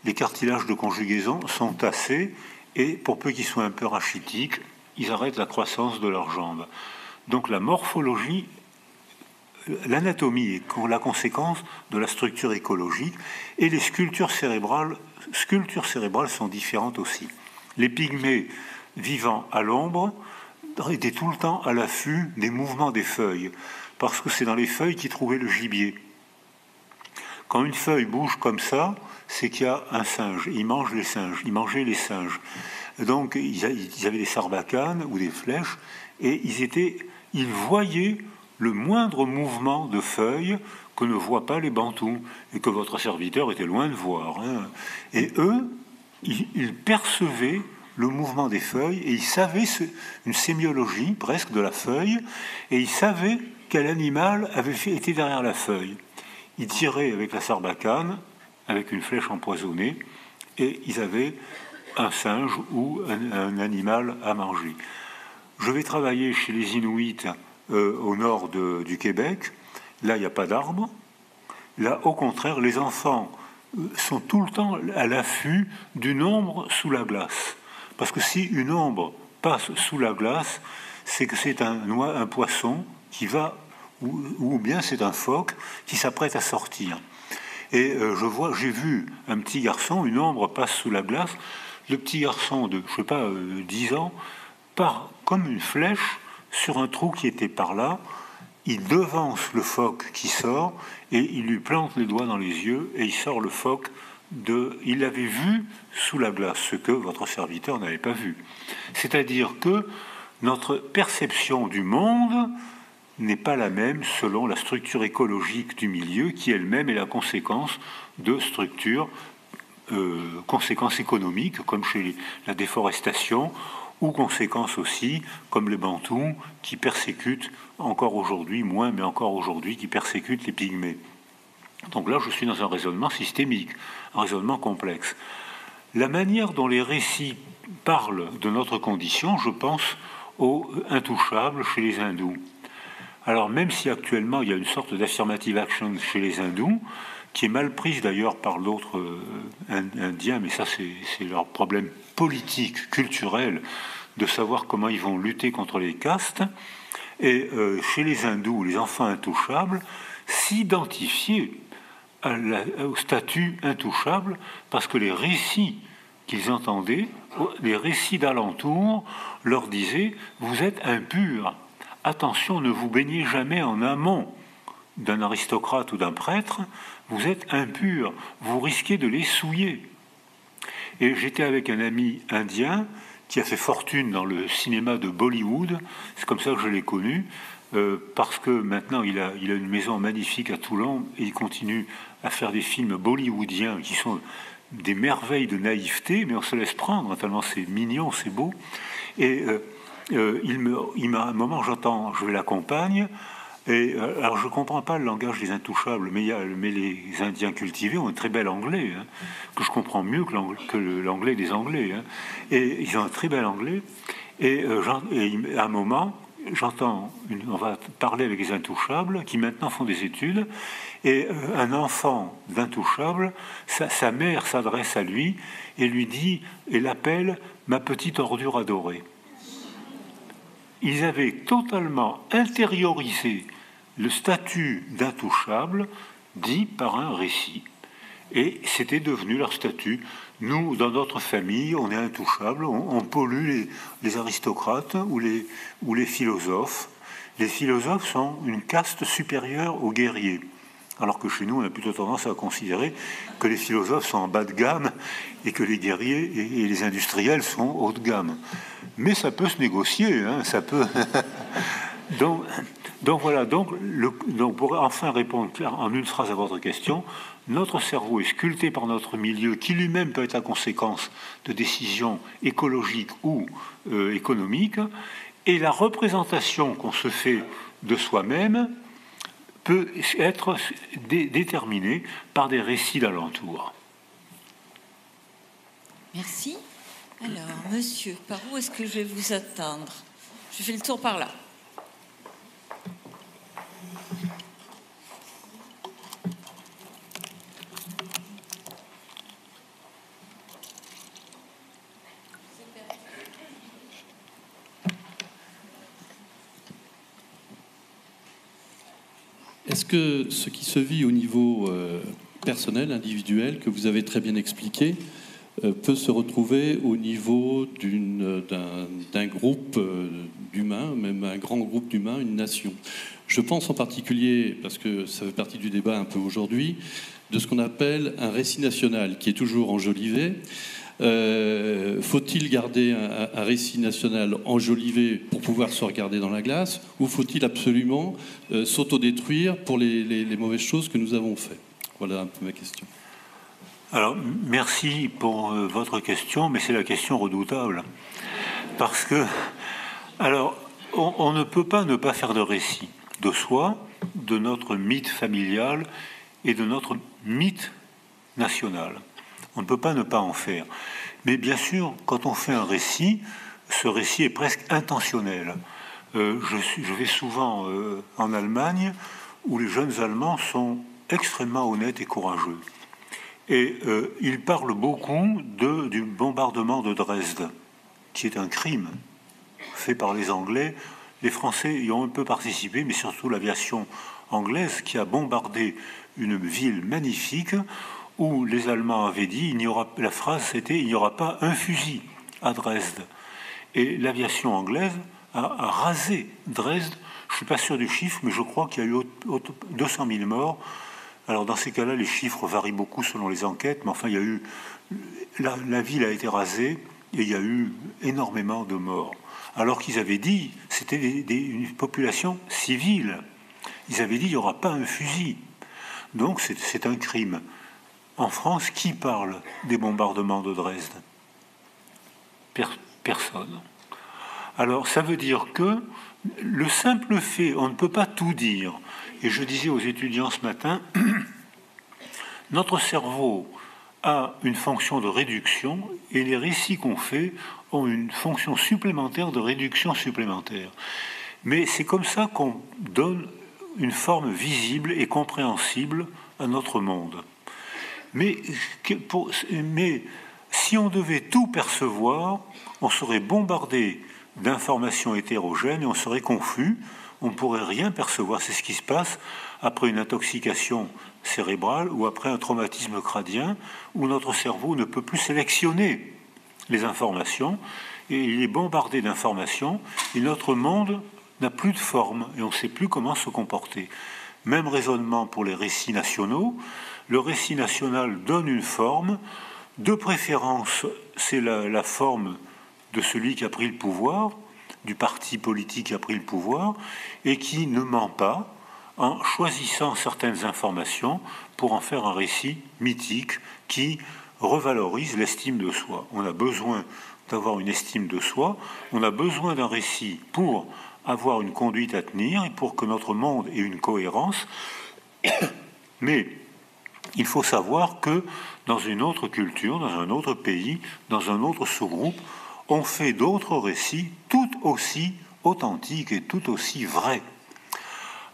les cartilages de conjugaison sont tassés et pour peu qu'ils soient un peu rachitiques, ils arrêtent la croissance de leurs jambes. Donc la morphologie, l'anatomie est la conséquence de la structure écologique et les sculptures cérébrales sont différentes aussi. Les pygmées vivant à l'ombre étaient tout le temps à l'affût des mouvements des feuilles parce que c'est dans les feuilles qu'ils trouvaient le gibier. Quand une feuille bouge comme ça, c'est qu'il y a un singe. Ils mangent les singes. Ils mangeaient les singes. Donc, ils avaient des sarbacanes ou des flèches et ils voyaient le moindre mouvement de feuilles que ne voient pas les Bantous et que votre serviteur était loin de voir. Hein. Et eux, ils percevaient le mouvement des feuilles et ils savaient une sémiologie presque de la feuille et ils savaient quel animal était derrière la feuille. Ils tiraient avec la sarbacane, avec une flèche empoisonnée, et ils avaient un singe ou un animal à manger. Je vais travailler chez les Inuits au nord du Québec. Là, il n'y a pas d'arbres. Là, au contraire, les enfants sont tout le temps à l'affût d'une ombre sous la glace. Parce que si une ombre passe sous la glace, c'est que c'est un poisson qui va, ou bien c'est un phoque qui s'apprête à sortir. Et j'ai vu un petit garçon, une ombre passe sous la glace. Le petit garçon de, 10 ans, part comme une flèche sur un trou qui était par là. Il devance le phoque qui sort et il lui plante les doigts dans les yeux et il sort le phoque il l'avait vu sous la glace, ce que votre serviteur n'avait pas vu. C'est-à-dire que notre perception du monde n'est pas la même selon la structure écologique du milieu qui elle-même est la conséquence de structures, conséquences économiques comme chez la déforestation, ou conséquences aussi, comme les Bantous, qui persécutent encore aujourd'hui, moins, mais encore aujourd'hui, qui persécutent les Pygmées. Donc là, je suis dans un raisonnement systémique, un raisonnement complexe. La manière dont les récits parlent de notre condition, je pense aux intouchables chez les hindous. Alors même si actuellement il y a une sorte d'affirmative action chez les hindous, qui est mal prise d'ailleurs par d'autres Indiens, mais ça c'est leur problème politique, culturel, de savoir comment ils vont lutter contre les castes. Et chez les hindous, les enfants intouchables s'identifiaient au statut intouchable parce que les récits qu'ils entendaient, les récits d'alentour, leur disaient « vous êtes impurs, attention, ne vous baignez jamais en amont d'un aristocrate ou d'un prêtre, vous êtes impurs, vous risquez de les souiller. » Et j'étais avec un ami indien qui a fait fortune dans le cinéma de Bollywood, c'est comme ça que je l'ai connu, parce que maintenant il a une maison magnifique à Toulon et il continue à faire des films bollywoodiens qui sont des merveilles de naïveté, mais on se laisse prendre, tellement c'est mignon, c'est beau. Et il m'a, à un moment, je l'accompagne, et alors je ne comprends pas le langage des intouchables, mais les Indiens cultivés ont un très bel anglais, hein, que je comprends mieux que l'anglais des Anglais. Hein, et ils ont un très bel anglais. Et à un moment, on va parler avec les intouchables, qui maintenant font des études, et un enfant d'intouchable, sa mère s'adresse à lui et lui dit, et l'appelle « ma petite ordure adorée ». Ils avaient totalement intériorisé le statut d'intouchable dit par un récit. Et c'était devenu leur statut. Nous, dans notre famille, on est intouchable, on pollue les aristocrates ou les philosophes. Les philosophes sont une caste supérieure aux guerriers. Alors que chez nous, on a plutôt tendance à considérer que les philosophes sont en bas de gamme et que les guerriers et les industriels sont haut de gamme. Mais ça peut se négocier, hein, ça peut... donc voilà, donc pour enfin répondre en une phrase à votre question, notre cerveau est sculpté par notre milieu, qui lui-même peut être la conséquence de décisions écologiques ou économiques, et la représentation qu'on se fait de soi-même peut être déterminée par des récits d'alentour. Merci. Alors, monsieur, par où est-ce que je vais vous attendre? Je fais le tour par là. Est-ce que ce qui se vit au niveau personnel, individuel, que vous avez très bien expliqué, peut se retrouver au niveau d'un groupe d'humains, même un grand groupe d'humains, une nation? Je pense en particulier, parce que ça fait partie du débat un peu aujourd'hui, de ce qu'on appelle un récit national, qui est toujours enjolivé. Faut-il garder un récit national enjolivé pour pouvoir se regarder dans la glace, ou faut-il absolument s'autodétruire pour les mauvaises choses que nous avons faites? Voilà un peu ma question. Alors, merci pour votre question, mais c'est la question redoutable. Parce que, alors, on ne peut pas ne pas faire de récit de soi, de notre mythe familial et de notre mythe national. On ne peut pas ne pas en faire. Mais bien sûr, quand on fait un récit, ce récit est presque intentionnel. Je vais souvent en Allemagne, où les jeunes Allemands sont extrêmement honnêtes et courageux. Et ils parlent beaucoup du bombardement de Dresde, qui est un crime fait par les Anglais. Les Français y ont un peu participé, mais surtout l'aviation anglaise qui a bombardé une ville magnifique où les Allemands avaient dit, la phrase c'était « il n'y aura pas un fusil à Dresde ». Et l'aviation anglaise a rasé Dresde. Je ne suis pas sûr du chiffre, mais je crois qu'il y a eu 200 000 morts. Alors dans ces cas-là, les chiffres varient beaucoup selon les enquêtes, mais enfin, il y a eu la ville a été rasée et il y a eu énormément de morts. Alors qu'ils avaient dit, c'était une population civile. Ils avaient dit, il n'y aura pas un fusil. Donc c'est un crime. En France, qui parle des bombardements de Dresde? Personne. Alors ça veut dire que le simple fait, on ne peut pas tout dire. Et je disais aux étudiants ce matin, notre cerveau a une fonction de réduction et les récits qu'on fait ont une fonction supplémentaire de réduction supplémentaire. Mais c'est comme ça qu'on donne une forme visible et compréhensible à notre monde. Mais si on devait tout percevoir, on serait bombardé d'informations hétérogènes et on serait confus, on ne pourrait rien percevoir. C'est ce qui se passe après une intoxication cérébrale ou après un traumatisme crânien où notre cerveau ne peut plus sélectionner les informations et il est bombardé d'informations et notre monde n'a plus de forme et on ne sait plus comment se comporter. Même raisonnement pour les récits nationaux. Le récit national donne une forme. De préférence, c'est la forme de celui qui a pris le pouvoir, du parti politique qui a pris le pouvoir, et qui ne ment pas en choisissant certaines informations pour en faire un récit mythique qui revalorise l'estime de soi. On a besoin d'avoir une estime de soi, on a besoin d'un récit pour avoir une conduite à tenir et pour que notre monde ait une cohérence. Mais il faut savoir que dans une autre culture, dans un autre pays, dans un autre sous-groupe, on fait d'autres récits tout aussi authentiques et tout aussi vrais.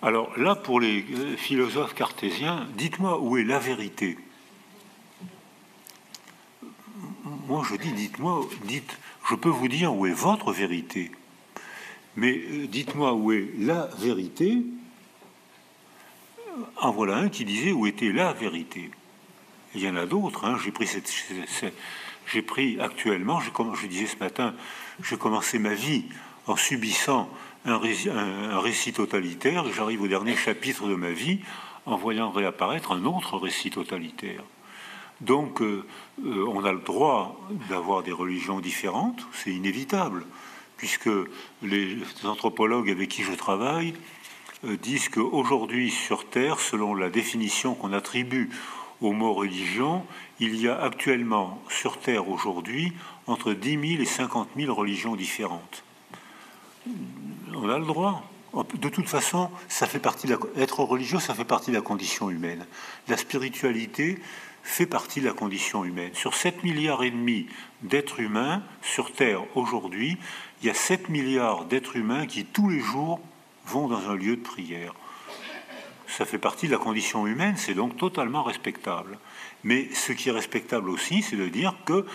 Alors là, pour les philosophes cartésiens, dites-moi où est la vérité. Moi, je dis, je peux vous dire où est votre vérité, mais dites-moi où est la vérité. En voilà un qui disait où était la vérité. Il y en a d'autres. Hein. J'ai pris actuellement, je disais ce matin, j'ai commencé ma vie en subissant un récit totalitaire, et j'arrive au dernier chapitre de ma vie en voyant réapparaître un autre récit totalitaire. Donc, on a le droit d'avoir des religions différentes, c'est inévitable, puisque les anthropologues avec qui je travaille disent qu'aujourd'hui sur Terre, selon la définition qu'on attribue au mot religion, il y a actuellement sur Terre aujourd'hui entre 10 000 et 50 000 religions différentes. On a le droit. De toute façon, ça fait partie être religieux, ça fait partie de la condition humaine. La spiritualité fait partie de la condition humaine. Sur 7,5 milliards d'êtres humains sur Terre aujourd'hui, il y a 7 milliards d'êtres humains qui tous les jours vont dans un lieu de prière. Ça fait partie de la condition humaine, c'est donc totalement respectable. Mais ce qui est respectable aussi, c'est de dire que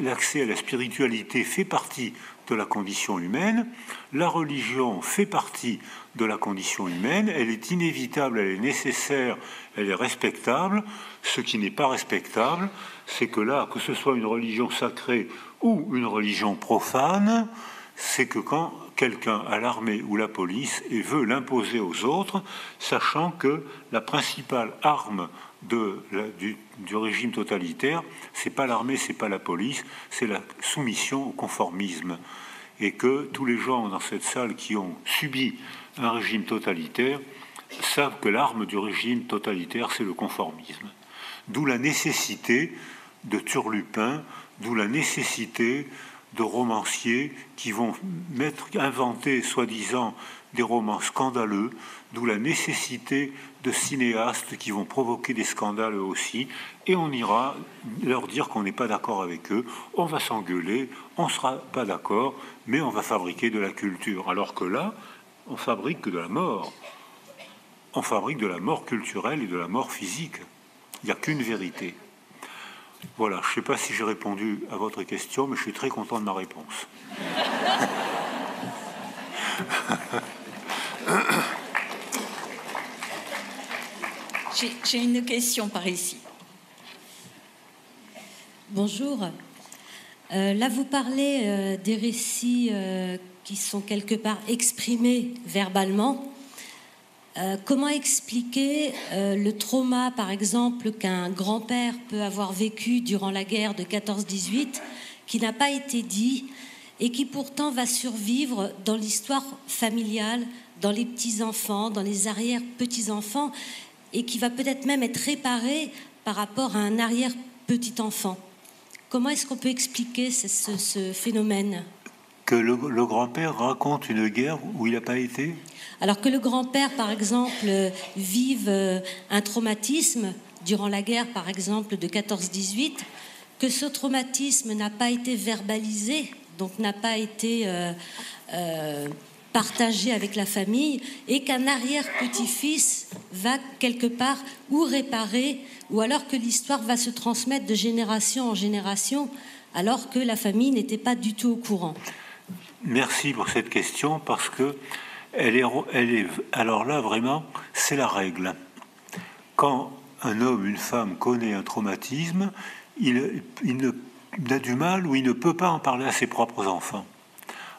l'accès à la spiritualité fait partie de la condition humaine, la religion fait partie de la condition humaine, elle est inévitable, elle est nécessaire, elle est respectable. Ce qui n'est pas respectable, c'est que là, que ce soit une religion sacrée ou une religion profane, c'est que quand quelqu'un a l'armée ou la police et veut l'imposer aux autres, sachant que la principale arme du régime totalitaire, c'est pas l'armée, c'est pas la police, c'est la soumission au conformisme. Et que tous les gens dans cette salle qui ont subi un régime totalitaire savent que l'arme du régime totalitaire, c'est le conformisme. D'où la nécessité de Turlupin, d'où la nécessité de romanciers qui vont inventer, soi-disant, des romans scandaleux, d'où la nécessité de cinéastes qui vont provoquer des scandales eux aussi, et on ira leur dire qu'on n'est pas d'accord avec eux, on va s'engueuler, on ne sera pas d'accord, mais on va fabriquer de la culture. Alors que là, on fabrique que de la mort. On fabrique de la mort culturelle et de la mort physique. Il n'y a qu'une vérité. Voilà, je ne sais pas si j'ai répondu à votre question, mais je suis très content de ma réponse. J'ai une question par ici. Bonjour. Là, vous parlez des récits qui sont quelque part exprimés verbalement. Comment expliquer le trauma, par exemple, qu'un grand-père peut avoir vécu durant la guerre de 14-18, qui n'a pas été dit et qui pourtant va survivre dans l'histoire familiale, dans les petits-enfants, dans les arrière-petits-enfants, et qui va peut-être même être réparé par rapport à un arrière-petit-enfant. Comment est-ce qu'on peut expliquer ce phénomène ? Que le grand-père raconte une guerre où il n'a pas été ? Alors que le grand-père, par exemple, vive un traumatisme durant la guerre, par exemple, de 14-18, que ce traumatisme n'a pas été verbalisé, donc n'a pas été partagé avec la famille, et qu'un arrière-petit-fils va quelque part ou réparer, ou alors que l'histoire va se transmettre de génération en génération, alors que la famille n'était pas du tout au courant. Merci pour cette question, parce que elle est, alors là, vraiment, c'est la règle. Quand un homme, une femme connaît un traumatisme, il a du mal ou il ne peut pas en parler à ses propres enfants.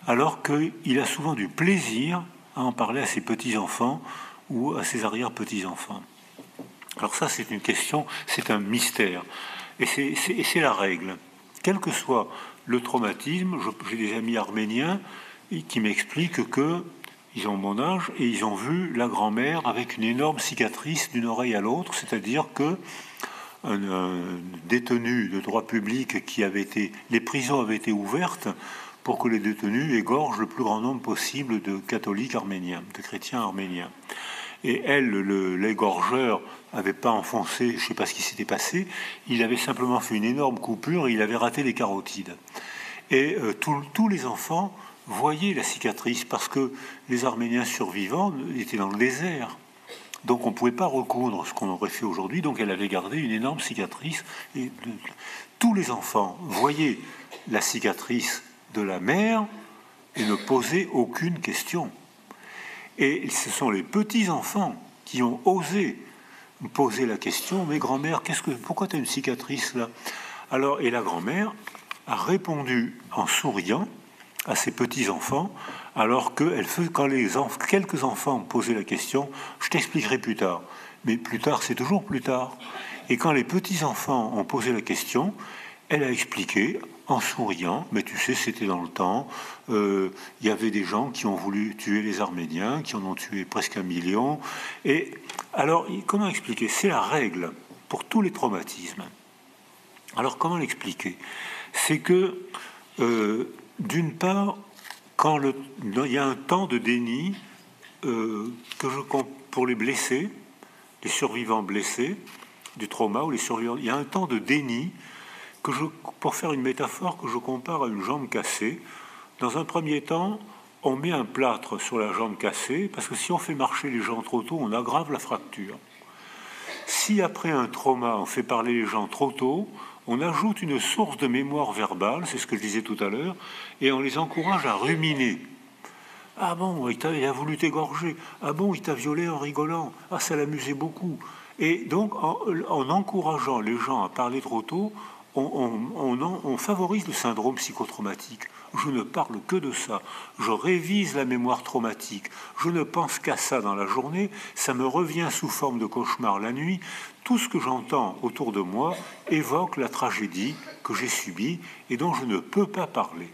Alors qu'il a souvent du plaisir à en parler à ses petits-enfants ou à ses arrière-petits-enfants. Alors ça, c'est une question, c'est un mystère. Et c'est la règle. Quel que soit le traumatisme, j'ai des amis arméniens qui m'expliquent que ils ont mon âge et ils ont vu la grand-mère avec une énorme cicatrice d'une oreille à l'autre, c'est-à-dire que un détenu de droit public les prisons avaient été ouvertes pour que les détenus égorgent le plus grand nombre possible de catholiques arméniens, de chrétiens arméniens. Et elle, l'égorgeur, n'avait pas enfoncé, je ne sais pas ce qui s'était passé, il avait simplement fait une énorme coupure et il avait raté les carotides. Et tous les enfants voyaient la cicatrice parce que les Arméniens survivants étaient dans le désert. Donc on ne pouvait pas recoudre ce qu'on aurait fait aujourd'hui, donc elle avait gardé une énorme cicatrice. Et tous les enfants voyaient la cicatrice de la mère et ne posaient aucune question. Et ce sont les petits-enfants qui ont osé poser la question, mais grand-mère, pourquoi tu as une cicatrice là ? Alors, et la grand-mère a répondu en souriant à ses petits-enfants, alors que quand quelques enfants posaient la question, je t'expliquerai plus tard. Mais plus tard, c'est toujours plus tard. Et quand les petits-enfants ont posé la question, elle a expliqué en souriant, mais tu sais, c'était dans le temps, il y avait des gens qui ont voulu tuer les Arméniens, qui en ont tué presque 1 million. Et alors, comment expliquer ? C'est la règle pour tous les traumatismes. Alors, comment l'expliquer ? C'est que, d'une part, quand il y a un temps de déni pour les blessés, les survivants blessés du trauma ou les survivants, il y a un temps de déni pour faire une métaphore que je compare à une jambe cassée. Dans un premier temps, on met un plâtre sur la jambe cassée, parce que si on fait marcher les gens trop tôt, on aggrave la fracture. Si après un trauma, on fait parler les gens trop tôt, on ajoute une source de mémoire verbale, c'est ce que je disais tout à l'heure, et on les encourage à ruminer. Ah bon, il a voulu t'égorger. Ah bon, il t'a violé en rigolant. Ah, ça l'amusait beaucoup. Et donc, en encourageant les gens à parler trop tôt, on favorise le syndrome psychotraumatique. Je ne parle que de ça. Je révise la mémoire traumatique. Je ne pense qu'à ça dans la journée. Ça me revient sous forme de cauchemar la nuit. Tout ce que j'entends autour de moi évoque la tragédie que j'ai subie et dont je ne peux pas parler.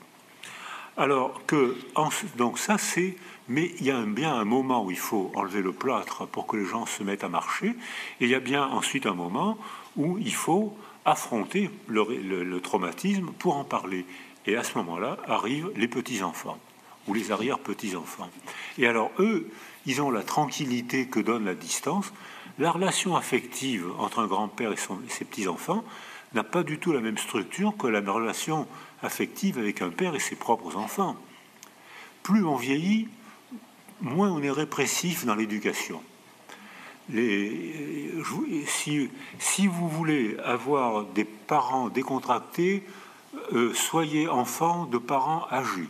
Donc ça c'est... Mais il y a bien un moment où il faut enlever le plâtre pour que les gens se mettent à marcher. Et il y a bien ensuite un moment où il faut affronter le traumatisme pour en parler. Et à ce moment-là arrivent les petits-enfants ou les arrière-petits-enfants. Et alors eux, ils ont la tranquillité que donne la distance. La relation affective entre un grand-père et ses petits-enfants n'a pas du tout la même structure que la relation affective avec un père et ses propres enfants. Plus on vieillit, moins on est répressif dans l'éducation. Si vous voulez avoir des parents décontractés, soyez enfant de parents âgés.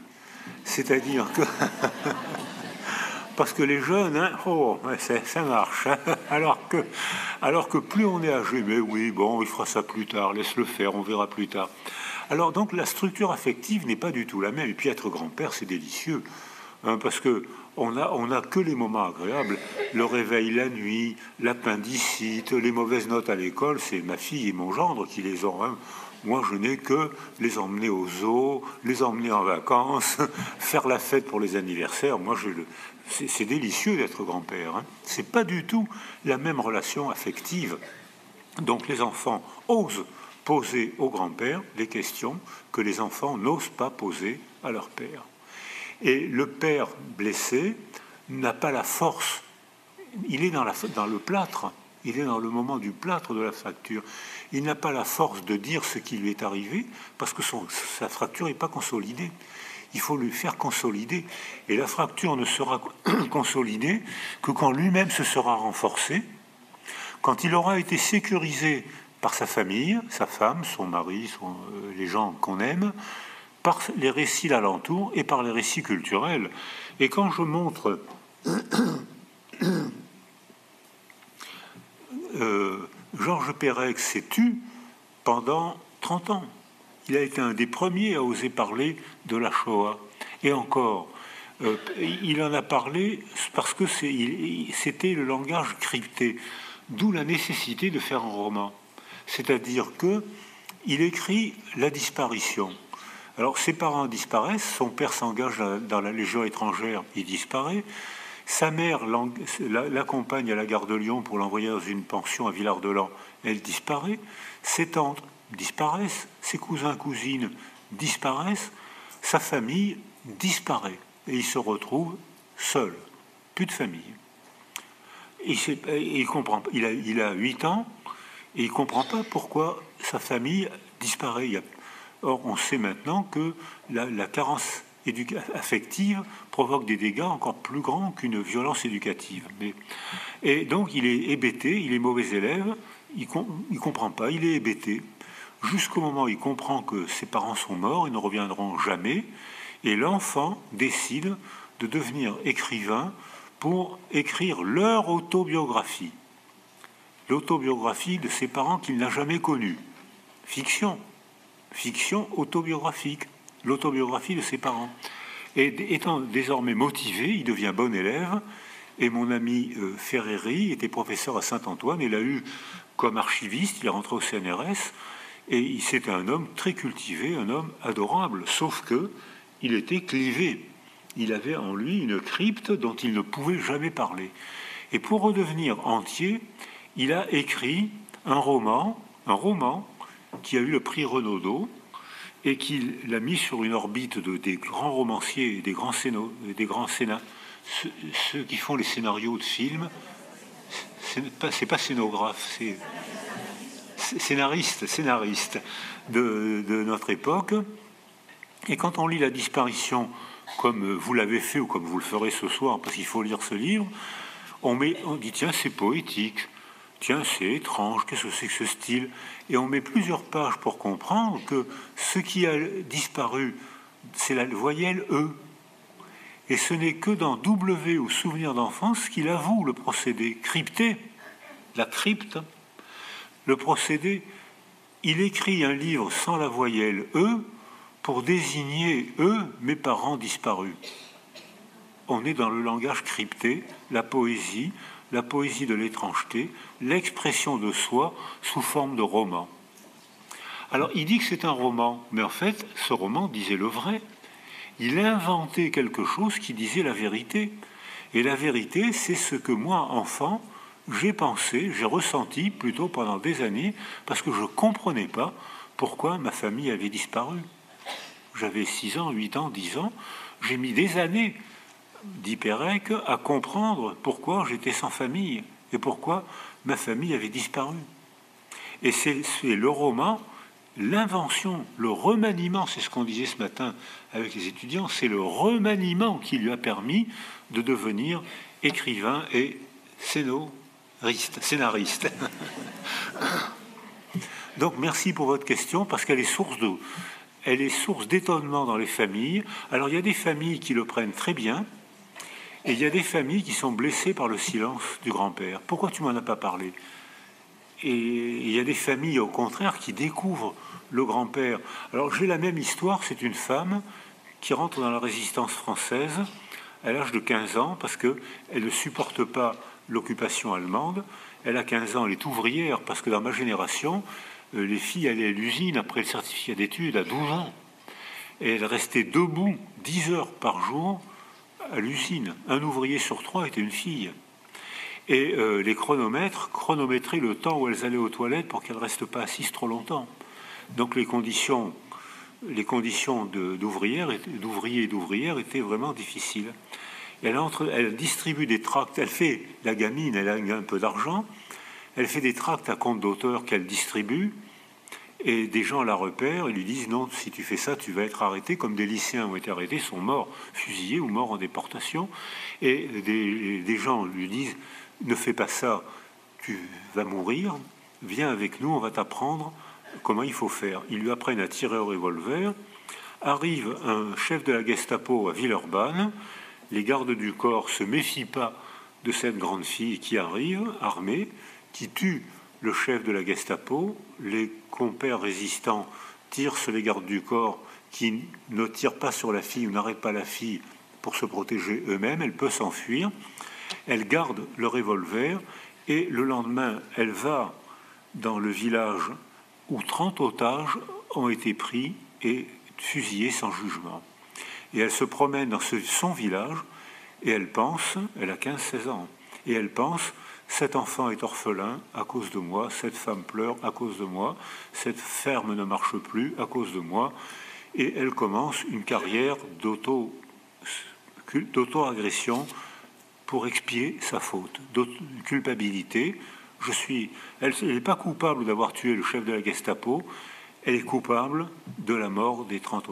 C'est-à-dire que... Parce que les jeunes, hein, oh, ça marche. Hein, alors que plus on est âgé, mais oui, bon, il fera ça plus tard, laisse-le faire, on verra plus tard. Alors donc la structure affective n'est pas du tout la même. Et puis être grand-père, c'est délicieux, hein, parce que on a que les moments agréables. Le réveil la nuit, l'appendicite, les mauvaises notes à l'école, c'est ma fille et mon gendre qui les ont. Hein. Moi, je n'ai que les emmener au zoo, les emmener en vacances, faire la fête pour les anniversaires. Moi, c'est délicieux d'être grand-père. Hein. C'est pas du tout la même relation affective. Donc, les enfants osent poser au grand-père les questions que les enfants n'osent pas poser à leur père. Et le père blessé n'a pas la force. Il est dans le plâtre. Il est dans le moment du plâtre de la fracture. Il n'a pas la force de dire ce qui lui est arrivé parce que sa fracture n'est pas consolidée. Il faut lui faire consolider. Et la fracture ne sera consolidée que quand lui-même se sera renforcé, quand il aura été sécurisé par sa famille, sa femme, son mari, les gens qu'on aime, par les récits d'alentour et par les récits culturels. Et quand je montre... Georges Perec s'est tu pendant 30 ans. Il a été un des premiers à oser parler de la Shoah. Et encore, il en a parlé parce que c'était le langage crypté, d'où la nécessité de faire un roman. C'est-à-dire qu'il écrit la disparition. Alors ses parents disparaissent, son père s'engage dans la Légion étrangère, il disparaît. Sa mère l'accompagne à la gare de Lyon pour l'envoyer dans une pension à Villard-de-Lans. Elle disparaît. Ses tantes disparaissent. Ses cousins, cousines disparaissent. Sa famille disparaît. Et il se retrouve seul. Plus de famille. Il comprend. Il a 8 ans et il ne comprend pas pourquoi sa famille disparaît. Or, on sait maintenant que la carence affective provoque des dégâts encore plus grands qu'une violence éducative. Et donc il est hébété, il est mauvais élève, il comprend pas, il est hébété, jusqu'au moment où il comprend que ses parents sont morts, ils ne reviendront jamais, et l'enfant décide de devenir écrivain pour écrire leur autobiographie. L'autobiographie de ses parents qu'il n'a jamais connus. Fiction autobiographique. L'autobiographie de ses parents. Et étant désormais motivé, il devient bon élève. Et mon ami Ferreri était professeur à Saint-Antoine. Il a eu comme archiviste, il est rentré au CNRS. Et c'était un homme très cultivé, un homme adorable. Sauf que il était clivé. Il avait en lui une crypte dont il ne pouvait jamais parler. Et pour redevenir entier, il a écrit un roman qui a eu le prix Renaudot, et qu'il l'a mis sur une orbite des grands romanciers et des grands scénaristes, ceux qui font les scénarios de films. C'est pas scénographe, c'est scénariste de notre époque. Et quand on lit La disparition, comme vous l'avez fait ou comme vous le ferez ce soir, parce qu'il faut lire ce livre, on dit tiens, c'est poétique. Tiens, c'est étrange, qu'est-ce que c'est que ce style? Et on met plusieurs pages pour comprendre que ce qui a disparu, c'est la voyelle E. Et ce n'est que dans W ou Souvenir d'enfance qu'il avoue le procédé crypté, la crypte. Le procédé, il écrit un livre sans la voyelle E pour désigner mes parents disparus. On est dans le langage crypté, la poésie de l'étrangeté, l'expression de soi sous forme de roman. Alors, il dit que c'est un roman, mais en fait, ce roman disait le vrai. Il inventait quelque chose qui disait la vérité. Et la vérité, c'est ce que moi, enfant, j'ai pensé, j'ai ressenti plutôt pendant des années, parce que je ne comprenais pas pourquoi ma famille avait disparu. J'avais 6 ans, 8 ans, 10 ans. J'ai mis des années, dit Pérec, à comprendre pourquoi j'étais sans famille et pourquoi ma famille avait disparu. Et c'est le roman, l'invention, le remaniement, c'est ce qu'on disait ce matin avec les étudiants, c'est le remaniement qui lui a permis de devenir écrivain et scénariste. Donc merci pour votre question, parce qu'elle est source d'étonnement dans les familles. Alors il y a des familles qui le prennent très bien, et il y a des familles qui sont blessées par le silence du grand-père. Pourquoi tu m'en as pas parlé? Et il y a des familles, au contraire, qui découvrent le grand-père. Alors j'ai la même histoire, c'est une femme qui rentre dans la résistance française à l'âge de 15 ans, parce qu'elle ne supporte pas l'occupation allemande. Elle a 15 ans, elle est ouvrière, parce que dans ma génération, les filles allaient à l'usine après le certificat d'études à 12 ans. Et elle restait debout 10 heures par jour à l'usine. Un ouvrier sur 3 était une fille. Et les chronomètres chronométraient le temps où elles allaient aux toilettes pour qu'elles ne restent pas assises trop longtemps. Donc les conditions d'ouvriers et d'ouvrières étaient vraiment difficiles. Elle distribue des tracts, elle fait la gamine, elle a un peu d'argent, elle fait des tracts à compte d'auteur qu'elle distribue, et des gens la repèrent et lui disent non, si tu fais ça, tu vas être arrêté, comme des lycéens ont été arrêtés, sont morts fusillés ou morts en déportation, et des gens lui disent ne fais pas ça, tu vas mourir, viens avec nous, on va t'apprendre comment il faut faire. Ils lui apprennent à tirer au revolver. Arrive un chef de la Gestapo à Villeurbanne. Les gardes du corps se méfient pas de cette grande fille qui arrive, armée, qui tue le chef de la Gestapo. Les compères résistants tirent sur les gardes du corps qui ne tirent pas sur la fille ou n'arrêtent pas la fille pour se protéger eux-mêmes. Elle peut s'enfuir. Elle garde le revolver et le lendemain, elle va dans le village où 30 otages ont été pris et fusillés sans jugement. Et elle se promène dans son village et elle pense, elle a 15-16 ans, et elle pense, cet enfant est orphelin à cause de moi, cette femme pleure à cause de moi, cette ferme ne marche plus à cause de moi, et elle commence une carrière d'auto-agression pour expier sa faute, culpabilité. Elle n'est pas coupable d'avoir tué le chef de la Gestapo, elle est coupable de la mort des 30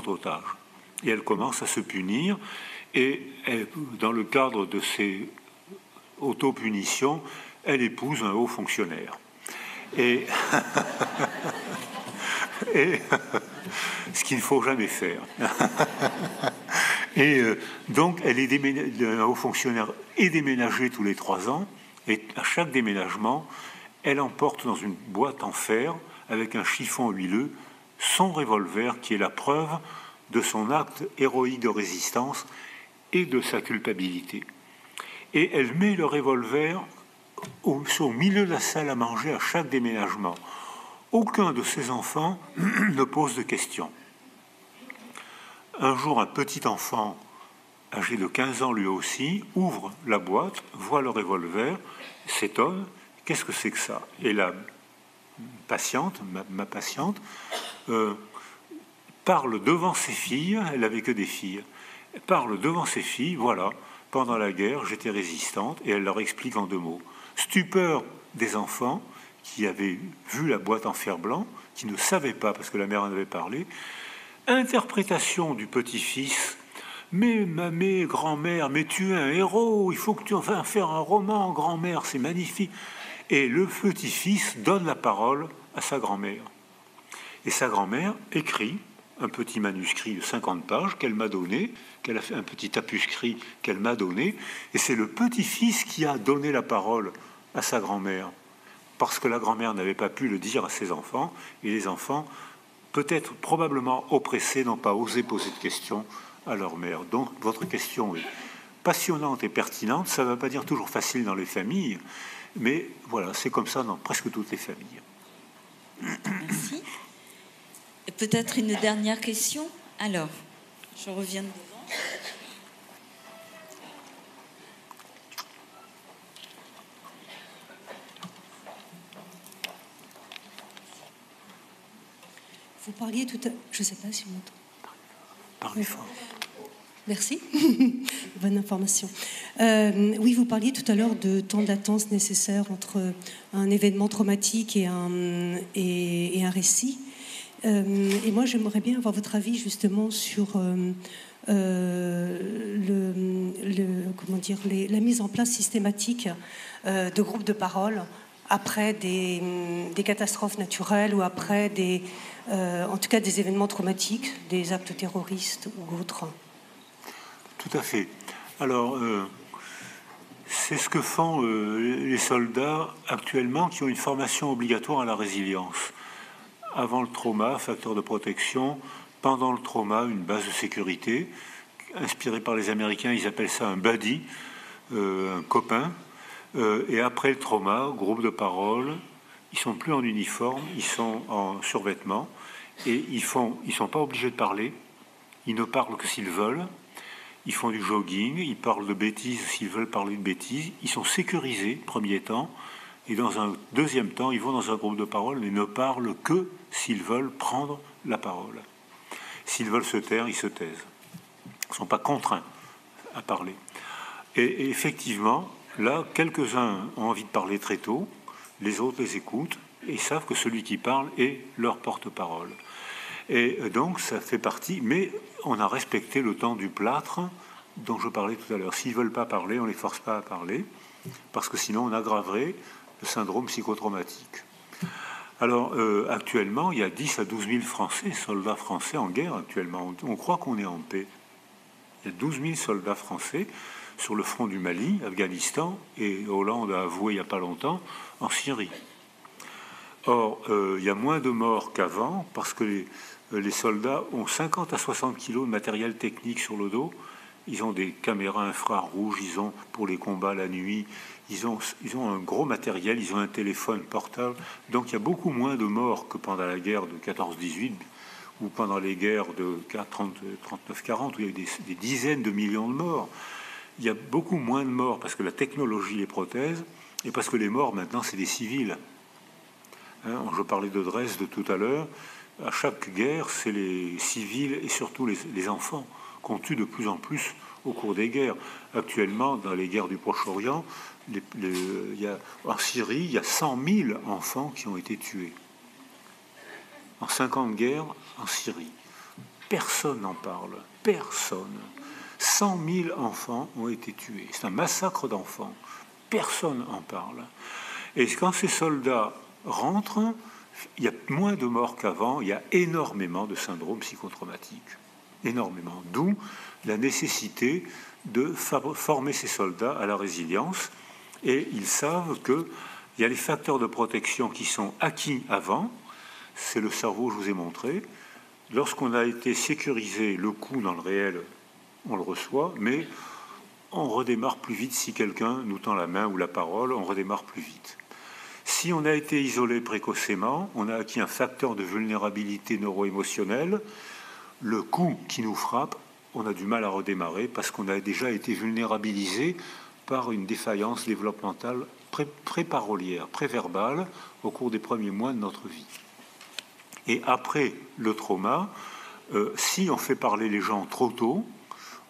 otages. Et elle commence à se punir, et dans le cadre de ces auto-punitions, elle épouse un haut fonctionnaire. Et, ce qu'il ne faut jamais faire. Et donc, un haut fonctionnaire est déménagé tous les 3 ans, et à chaque déménagement, elle emporte dans une boîte en fer, avec un chiffon huileux, son revolver, qui est la preuve de son acte héroïque de résistance et de sa culpabilité. Et elle met le revolver au milieu de la salle à manger à chaque déménagement. Aucun de ses enfants ne pose de questions. Un jour, un petit enfant, âgé de 15 ans lui aussi, ouvre la boîte, voit le revolver, s'étonne, qu'est-ce que c'est que ça? Et la patiente, ma patiente, parle devant ses filles, elle n'avait que des filles, parle devant ses filles, voilà, pendant la guerre, j'étais résistante, et elle leur explique en 2 mots. Stupeur des enfants qui avaient vu la boîte en fer blanc, qui ne savaient pas, parce que la mère en avait parlé. Interprétation du petit-fils. Mais grand-mère, mais tu es un héros, il faut que tu vas faire un roman, grand-mère, c'est magnifique. Et le petit-fils donne la parole à sa grand-mère. Et sa grand-mère écrit un petit manuscrit de 50 pages qu'elle m'a donné, qu'elle a fait un petit tapuscrit qu'elle m'a donné, et c'est le petit-fils qui a donné la parole à sa grand-mère, parce que la grand-mère n'avait pas pu le dire à ses enfants, et les enfants, peut-être probablement oppressés, n'ont pas osé poser de questions à leur mère. Donc votre question est passionnante et pertinente, ça ne veut pas dire toujours facile dans les familles, mais voilà, c'est comme ça dans presque toutes les familles. Merci. Et peut-être une dernière question. Alors, je reviens devant. Vous parliez tout à... Je ne sais pas si vous m'entendez. Parlez fort. Merci. Bonne information. Oui, vous parliez tout à l'heure de temps d'attente nécessaire entre un événement traumatique et un récit. Et moi, j'aimerais bien avoir votre avis justement sur la mise en place systématique de groupes de parole après des catastrophes naturelles ou après en tout cas des événements traumatiques, des actes terroristes ou autres. Tout à fait. Alors, c'est ce que font les soldats actuellement qui ont une formation obligatoire à la résilience. Avant le trauma, facteur de protection. Pendant le trauma, une base de sécurité. Inspiré par les Américains, ils appellent ça un buddy, un copain. Et après le trauma, groupe de parole. Ils sont plus en uniforme, ils sont en survêtement. Et ils sont pas obligés de parler. Ils ne parlent que s'ils veulent. Ils font du jogging, ils parlent de bêtises s'ils veulent parler de bêtises. Ils sont sécurisés, premier temps, et dans un deuxième temps, ils vont dans un groupe de parole et ne parlent que s'ils veulent prendre la parole. S'ils veulent se taire, ils se taisent. Ils ne sont pas contraints à parler. Et effectivement, là, quelques-uns ont envie de parler très tôt, les autres les écoutent et savent que celui qui parle est leur porte-parole. Et donc, ça fait partie, mais on a respecté le temps du plâtre dont je parlais tout à l'heure. S'ils ne veulent pas parler, on ne les force pas à parler, parce que sinon on aggraverait le syndrome psychotraumatique. Alors, actuellement, il y a 10 à 12 000 Français, soldats français en guerre actuellement. On croit qu'on est en paix. Il y a 12 000 soldats français sur le front du Mali, Afghanistan, et Hollande a avoué il n'y a pas longtemps, en Syrie. Or, il y a moins de morts qu'avant, parce que les soldats ont 50 à 60 kilos de matériel technique sur le dos. Ils ont des caméras infrarouges, ils ont pour les combats la nuit, ils ont un gros matériel, ils ont un téléphone portable. Donc il y a beaucoup moins de morts que pendant la guerre de 14-18 ou pendant les guerres de 39-40 où il y a eu des dizaines de millions de morts. Il y a beaucoup moins de morts parce que la technologie les protège et parce que les morts maintenant c'est des civils. Je parlais de Dresde tout à l'heure. À chaque guerre, c'est les civils et surtout les enfants qu'on tue de plus en plus au cours des guerres. Actuellement, dans les guerres du Proche-Orient, en Syrie, il y a 100 000 enfants qui ont été tués. En 50 guerres, en Syrie. Personne n'en parle. Personne. 100 000 enfants ont été tués. C'est un massacre d'enfants. Personne n'en parle. Et quand ces soldats rentrent, il y a moins de morts qu'avant, il y a énormément de syndromes psychotraumatiques. Énormément. D'où la nécessité de former ces soldats à la résilience. Et ils savent qu'il y a les facteurs de protection qui sont acquis avant. C'est le cerveau, je vous ai montré. Lorsqu'on a été sécurisé, le coup dans le réel, on le reçoit, mais on redémarre plus vite si quelqu'un nous tend la main ou la parole, on redémarre plus vite. Si on a été isolé précocement, on a acquis un facteur de vulnérabilité neuro-émotionnelle. Le coup qui nous frappe, on a du mal à redémarrer parce qu'on a déjà été vulnérabilisé par une défaillance développementale pré-parolière, pré-verbale au cours des premiers mois de notre vie. Et après le trauma, si on fait parler les gens trop tôt,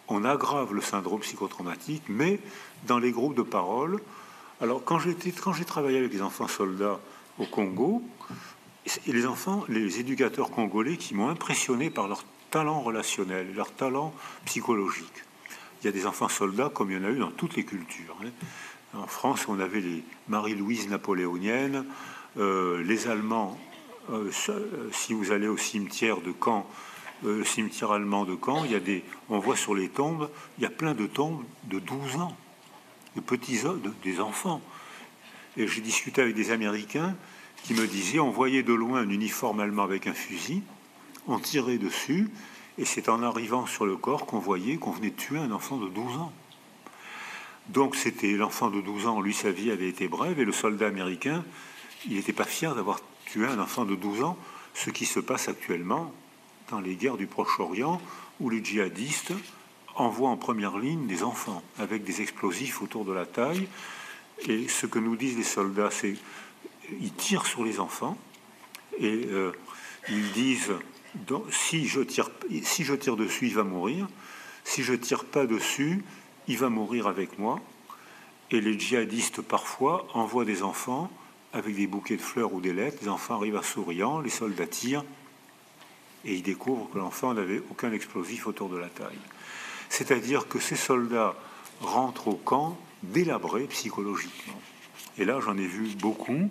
on aggrave le syndrome psychotraumatique, mais dans les groupes de parole. Alors, quand j'ai travaillé avec les enfants soldats au Congo, et les éducateurs congolais qui m'ont impressionné par leur talent relationnel, leur talent psychologique. Il y a des enfants soldats comme il y en a eu dans toutes les cultures. En France, on avait les Marie-Louise napoléoniennes, les Allemands. Si vous allez au cimetière de Caen, le cimetière allemand de Caen, on voit sur les tombes, il y a plein de tombes de 12 ans. De petits hommes, des enfants. Et j'ai discuté avec des Américains qui me disaient on voyait de loin un uniforme allemand avec un fusil, on tirait dessus, et c'est en arrivant sur le corps qu'on voyait qu'on venait de tuer un enfant de 12 ans. Donc c'était l'enfant de 12 ans, lui sa vie avait été brève, et le soldat américain, il n'était pas fier d'avoir tué un enfant de 12 ans, ce qui se passe actuellement dans les guerres du Proche-Orient, où les djihadistes envoient en première ligne des enfants avec des explosifs autour de la taille. Et ce que nous disent les soldats, c'est qu'ils tirent sur les enfants et ils disent si je tire dessus, il va mourir. Si je tire pas dessus, il va mourir avec moi. Et les djihadistes, parfois, envoient des enfants avec des bouquets de fleurs ou des lettres. Les enfants arrivent à souriant, les soldats tirent, et ils découvrent que l'enfant n'avait aucun explosif autour de la taille. C'est-à-dire que ces soldats rentrent au camp délabrés psychologiquement. Et là, j'en ai vu beaucoup.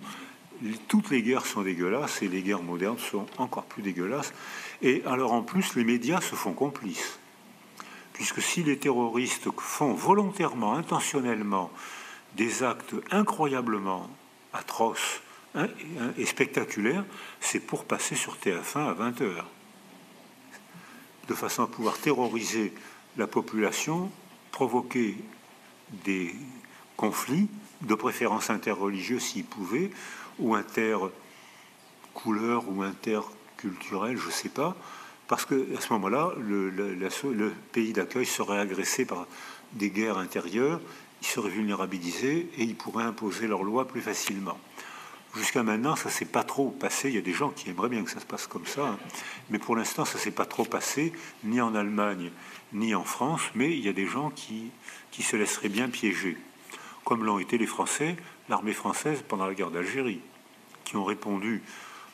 Toutes les guerres sont dégueulasses, et les guerres modernes sont encore plus dégueulasses. Et alors, en plus, les médias se font complices. Puisque si les terroristes font volontairement, intentionnellement, des actes incroyablement atroces et spectaculaires, c'est pour passer sur TF1 à 20h. De façon à pouvoir terroriser la population, provoquer des conflits, de préférence interreligieux s'ils pouvaient, ou intercouleurs, ou interculturels, je ne sais pas, parce qu'à ce moment-là, le pays d'accueil serait agressé par des guerres intérieures, ils seraient vulnérabilisés et ils pourraient imposer leurs lois plus facilement. Jusqu'à maintenant, ça ne s'est pas trop passé. Il y a des gens qui aimeraient bien que ça se passe comme ça, mais pour l'instant, ça ne s'est pas trop passé, ni en Allemagne, ni en France, mais il y a des gens qui se laisseraient bien piéger, comme l'ont été les Français, l'armée française pendant la guerre d'Algérie, qui ont répondu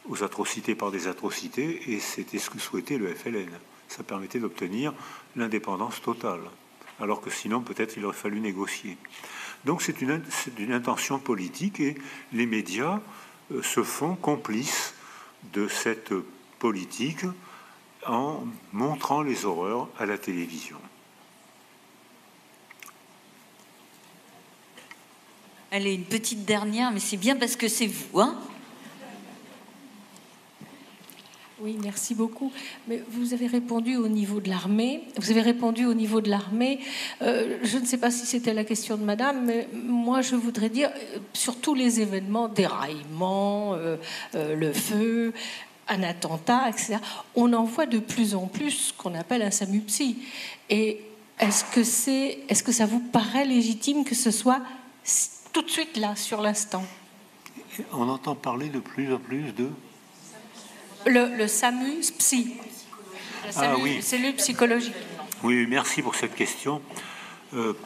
aux atrocités par des atrocités, et c'était ce que souhaitait le FLN. Ça permettait d'obtenir l'indépendance totale, alors que sinon, peut-être, il aurait fallu négocier. Donc c'est une intention politique, et les médias se font complices de cette politique en montrant les horreurs à la télévision. Allez, une petite dernière, mais c'est bien parce que c'est vous, hein ? Oui, merci beaucoup. Mais vous avez répondu au niveau de l'armée. Je ne sais pas si c'était la question de madame, mais moi, je voudrais dire, sur tous les événements, déraillements, le feu, un attentat, etc., on en voit de plus en plus ce qu'on appelle un SAMU-psy. Et est-ce que ça vous paraît légitime que ce soit tout de suite là, sur l'instant ? On entend parler de plus en plus de... Le SAMU-psy. Oui. Cellule psychologique. Oui, merci pour cette question,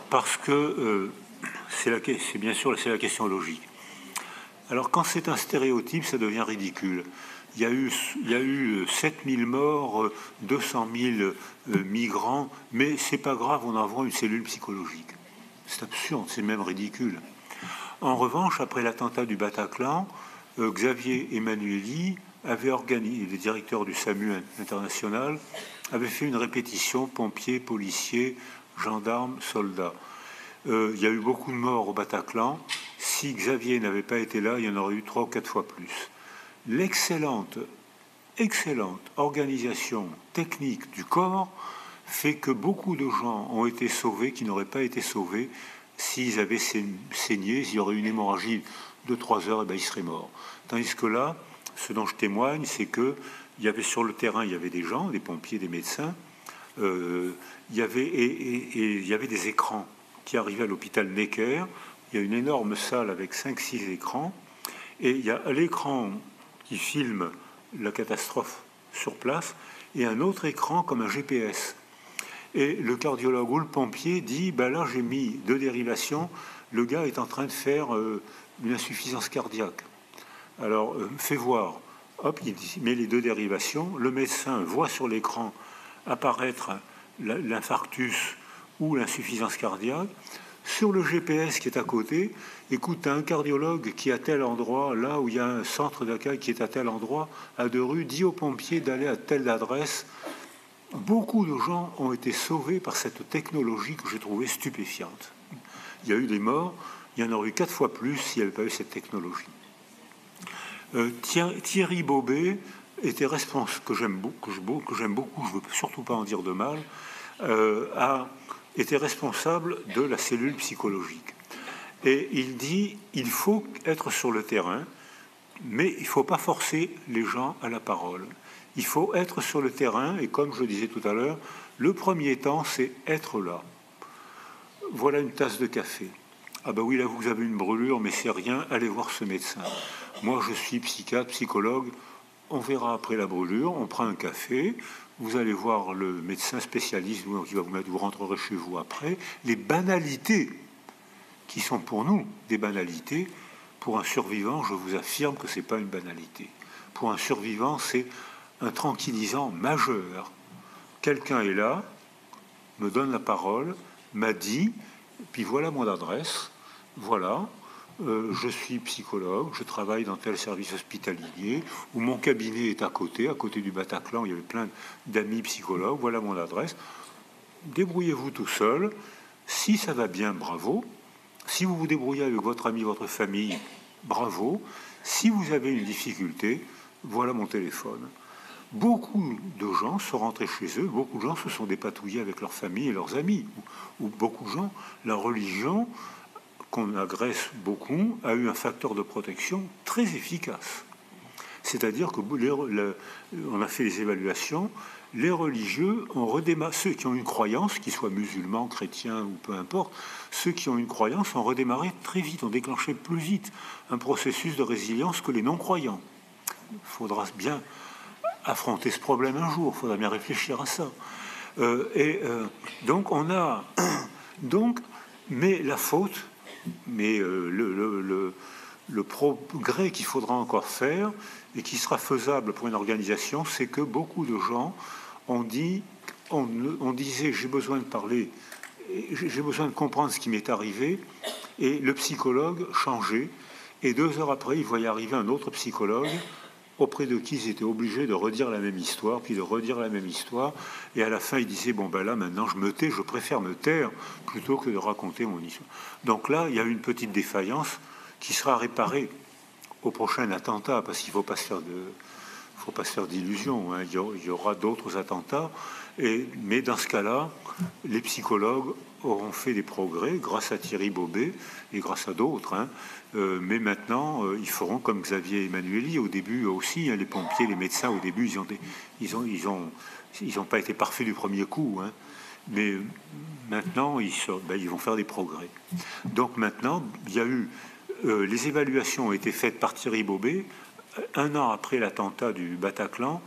parce que c'est bien sûr la question logique. Alors, quand c'est un stéréotype, ça devient ridicule. Il y a eu 7000 morts, 200 000 migrants, mais c'est pas grave, on envoie une cellule psychologique. C'est absurde, c'est même ridicule. En revanche, après l'attentat du Bataclan, Xavier Emmanuelli avait organisé, le directeur du SAMU international, avait fait une répétition, pompiers, policiers, gendarmes, soldats. Il y a eu beaucoup de morts au Bataclan. Si Xavier n'avait pas été là, il y en aurait eu 3 ou 4 fois plus. L'excellente organisation technique du corps fait que beaucoup de gens ont été sauvés qui n'auraient pas été sauvés s'ils avaient saigné, s'il y aurait eu une hémorragie de 3 heures, et bien ils seraient morts. Tandis que là, ce dont je témoigne, c'est que il y avait sur le terrain, il y avait des gens, des pompiers, des médecins, il y avait des écrans qui arrivaient à l'hôpital Necker. Il y a une énorme salle avec 5-6 écrans, et il y a l'écran qui filme la catastrophe sur place, et un autre écran comme un GPS. Et le cardiologue ou le pompier dit, ben là j'ai mis 2 dérivations, le gars est en train de faire une insuffisance cardiaque. Alors fais voir, hop, il met les 2 dérivations, le médecin voit sur l'écran apparaître l'infarctus ou l'insuffisance cardiaque. Sur le GPS qui est à côté, écoute, un cardiologue qui est à tel endroit, là où il y a un centre d'accueil qui est à tel endroit, à 2 rues, dit aux pompiers d'aller à telle adresse. Beaucoup de gens ont été sauvés par cette technologie que j'ai trouvée stupéfiante. Il y a eu des morts, il y en aurait eu 4 fois plus s'il n'y avait pas eu cette technologie. Thierry Bobet était responsable, que j'aime beaucoup, je ne veux surtout pas en dire de mal, était responsable de la cellule psychologique. Et il dit, il faut être sur le terrain, mais il ne faut pas forcer les gens à la parole. Il faut être sur le terrain, et comme je le disais tout à l'heure, le premier temps, c'est être là. Voilà une tasse de café. Ah ben oui, là, vous avez une brûlure, mais c'est rien, allez voir ce médecin. Moi, je suis psychiatre, psychologue, on verra après la brûlure, on prend un café, vous allez voir le médecin spécialiste qui va vous mettre, vous rentrerez chez vous après. Les banalités qui sont pour nous des banalités, pour un survivant, je vous affirme que ce n'est pas une banalité. Pour un survivant, c'est un tranquillisant majeur. Quelqu'un est là, me donne la parole, m'a dit, puis voilà mon adresse, voilà, je suis psychologue, je travaille dans tel service hospitalier, où mon cabinet est à côté du Bataclan, il y avait plein d'amis psychologues, voilà mon adresse. Débrouillez-vous tout seul. Si ça va bien, bravo. Si vous vous débrouillez avec votre ami, votre famille, bravo. Si vous avez une difficulté, voilà mon téléphone. Beaucoup de gens sont rentrés chez eux, beaucoup de gens se sont dépatouillés avec leur famille et leurs amis. Ou beaucoup de gens, la religion, qu'on agresse beaucoup, a eu un facteur de protection très efficace. C'est-à-dire que on a fait les évaluations, les religieux ont redémarré, ceux qui ont une croyance, qu'ils soient musulmans, chrétiens ou peu importe, ceux qui ont une croyance ont redémarré très vite, ont déclenché plus vite un processus de résilience que les non-croyants. Il faudra bien affronter ce problème un jour, il faudra bien réfléchir à ça. Donc on a... mais la faute, mais le progrès qu'il faudra encore faire et qui sera faisable pour une organisation, c'est que beaucoup de gens on disait j'ai besoin de parler, j'ai besoin de comprendre ce qui m'est arrivé, et le psychologue changeait, et 2 heures après il voyait arriver un autre psychologue auprès de qui ils étaient obligés de redire la même histoire, puis de redire la même histoire, et à la fin il disait bon ben là maintenant je me tais, je préfère me taire plutôt que de raconter mon histoire. Donc là il y a une petite défaillance qui sera réparée au prochain attentat, parce qu'il ne faut pas se faire d'illusions, hein. Il y aura d'autres attentats, mais dans ce cas-là, les psychologues auront fait des progrès grâce à Thierry Bobet et grâce à d'autres, hein. Mais maintenant, ils feront comme Xavier Emmanueli au début aussi, hein, les pompiers, les médecins au début, ils ont pas été parfaits du premier coup, hein. Mais maintenant, ils vont faire des progrès. Donc maintenant, il y a eu les évaluations ont été faites par Thierry Bobet. 1 an après l'attentat du Bataclan,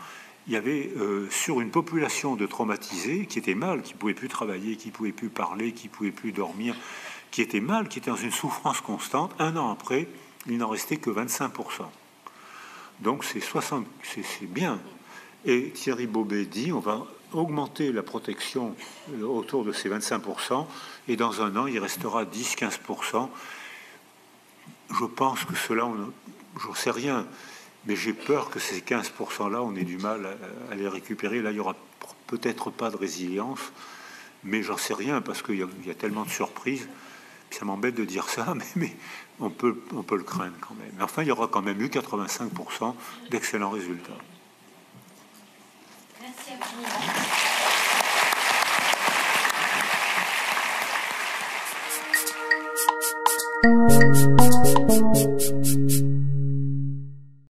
il y avait sur une population de traumatisés qui étaient mal, qui ne pouvaient plus travailler, qui ne pouvaient plus parler, qui ne pouvaient plus dormir, qui étaient mal, qui étaient dans une souffrance constante. 1 an après, il n'en restait que 25%. Donc c'est bien. Et Thierry Bobet dit on va augmenter la protection autour de ces 25%, et dans 1 an, il restera 10-15%. Je pense que cela, je ne sais rien, mais j'ai peur que ces 15%-là, on ait du mal à les récupérer. Là, il n'y aura peut-être pas de résilience, mais j'en sais rien, parce qu'il y a tellement de surprises. Ça m'embête de dire ça, mais on peut le craindre quand même. Mais enfin, il y aura quand même eu 85% d'excellents résultats. Merci à vous.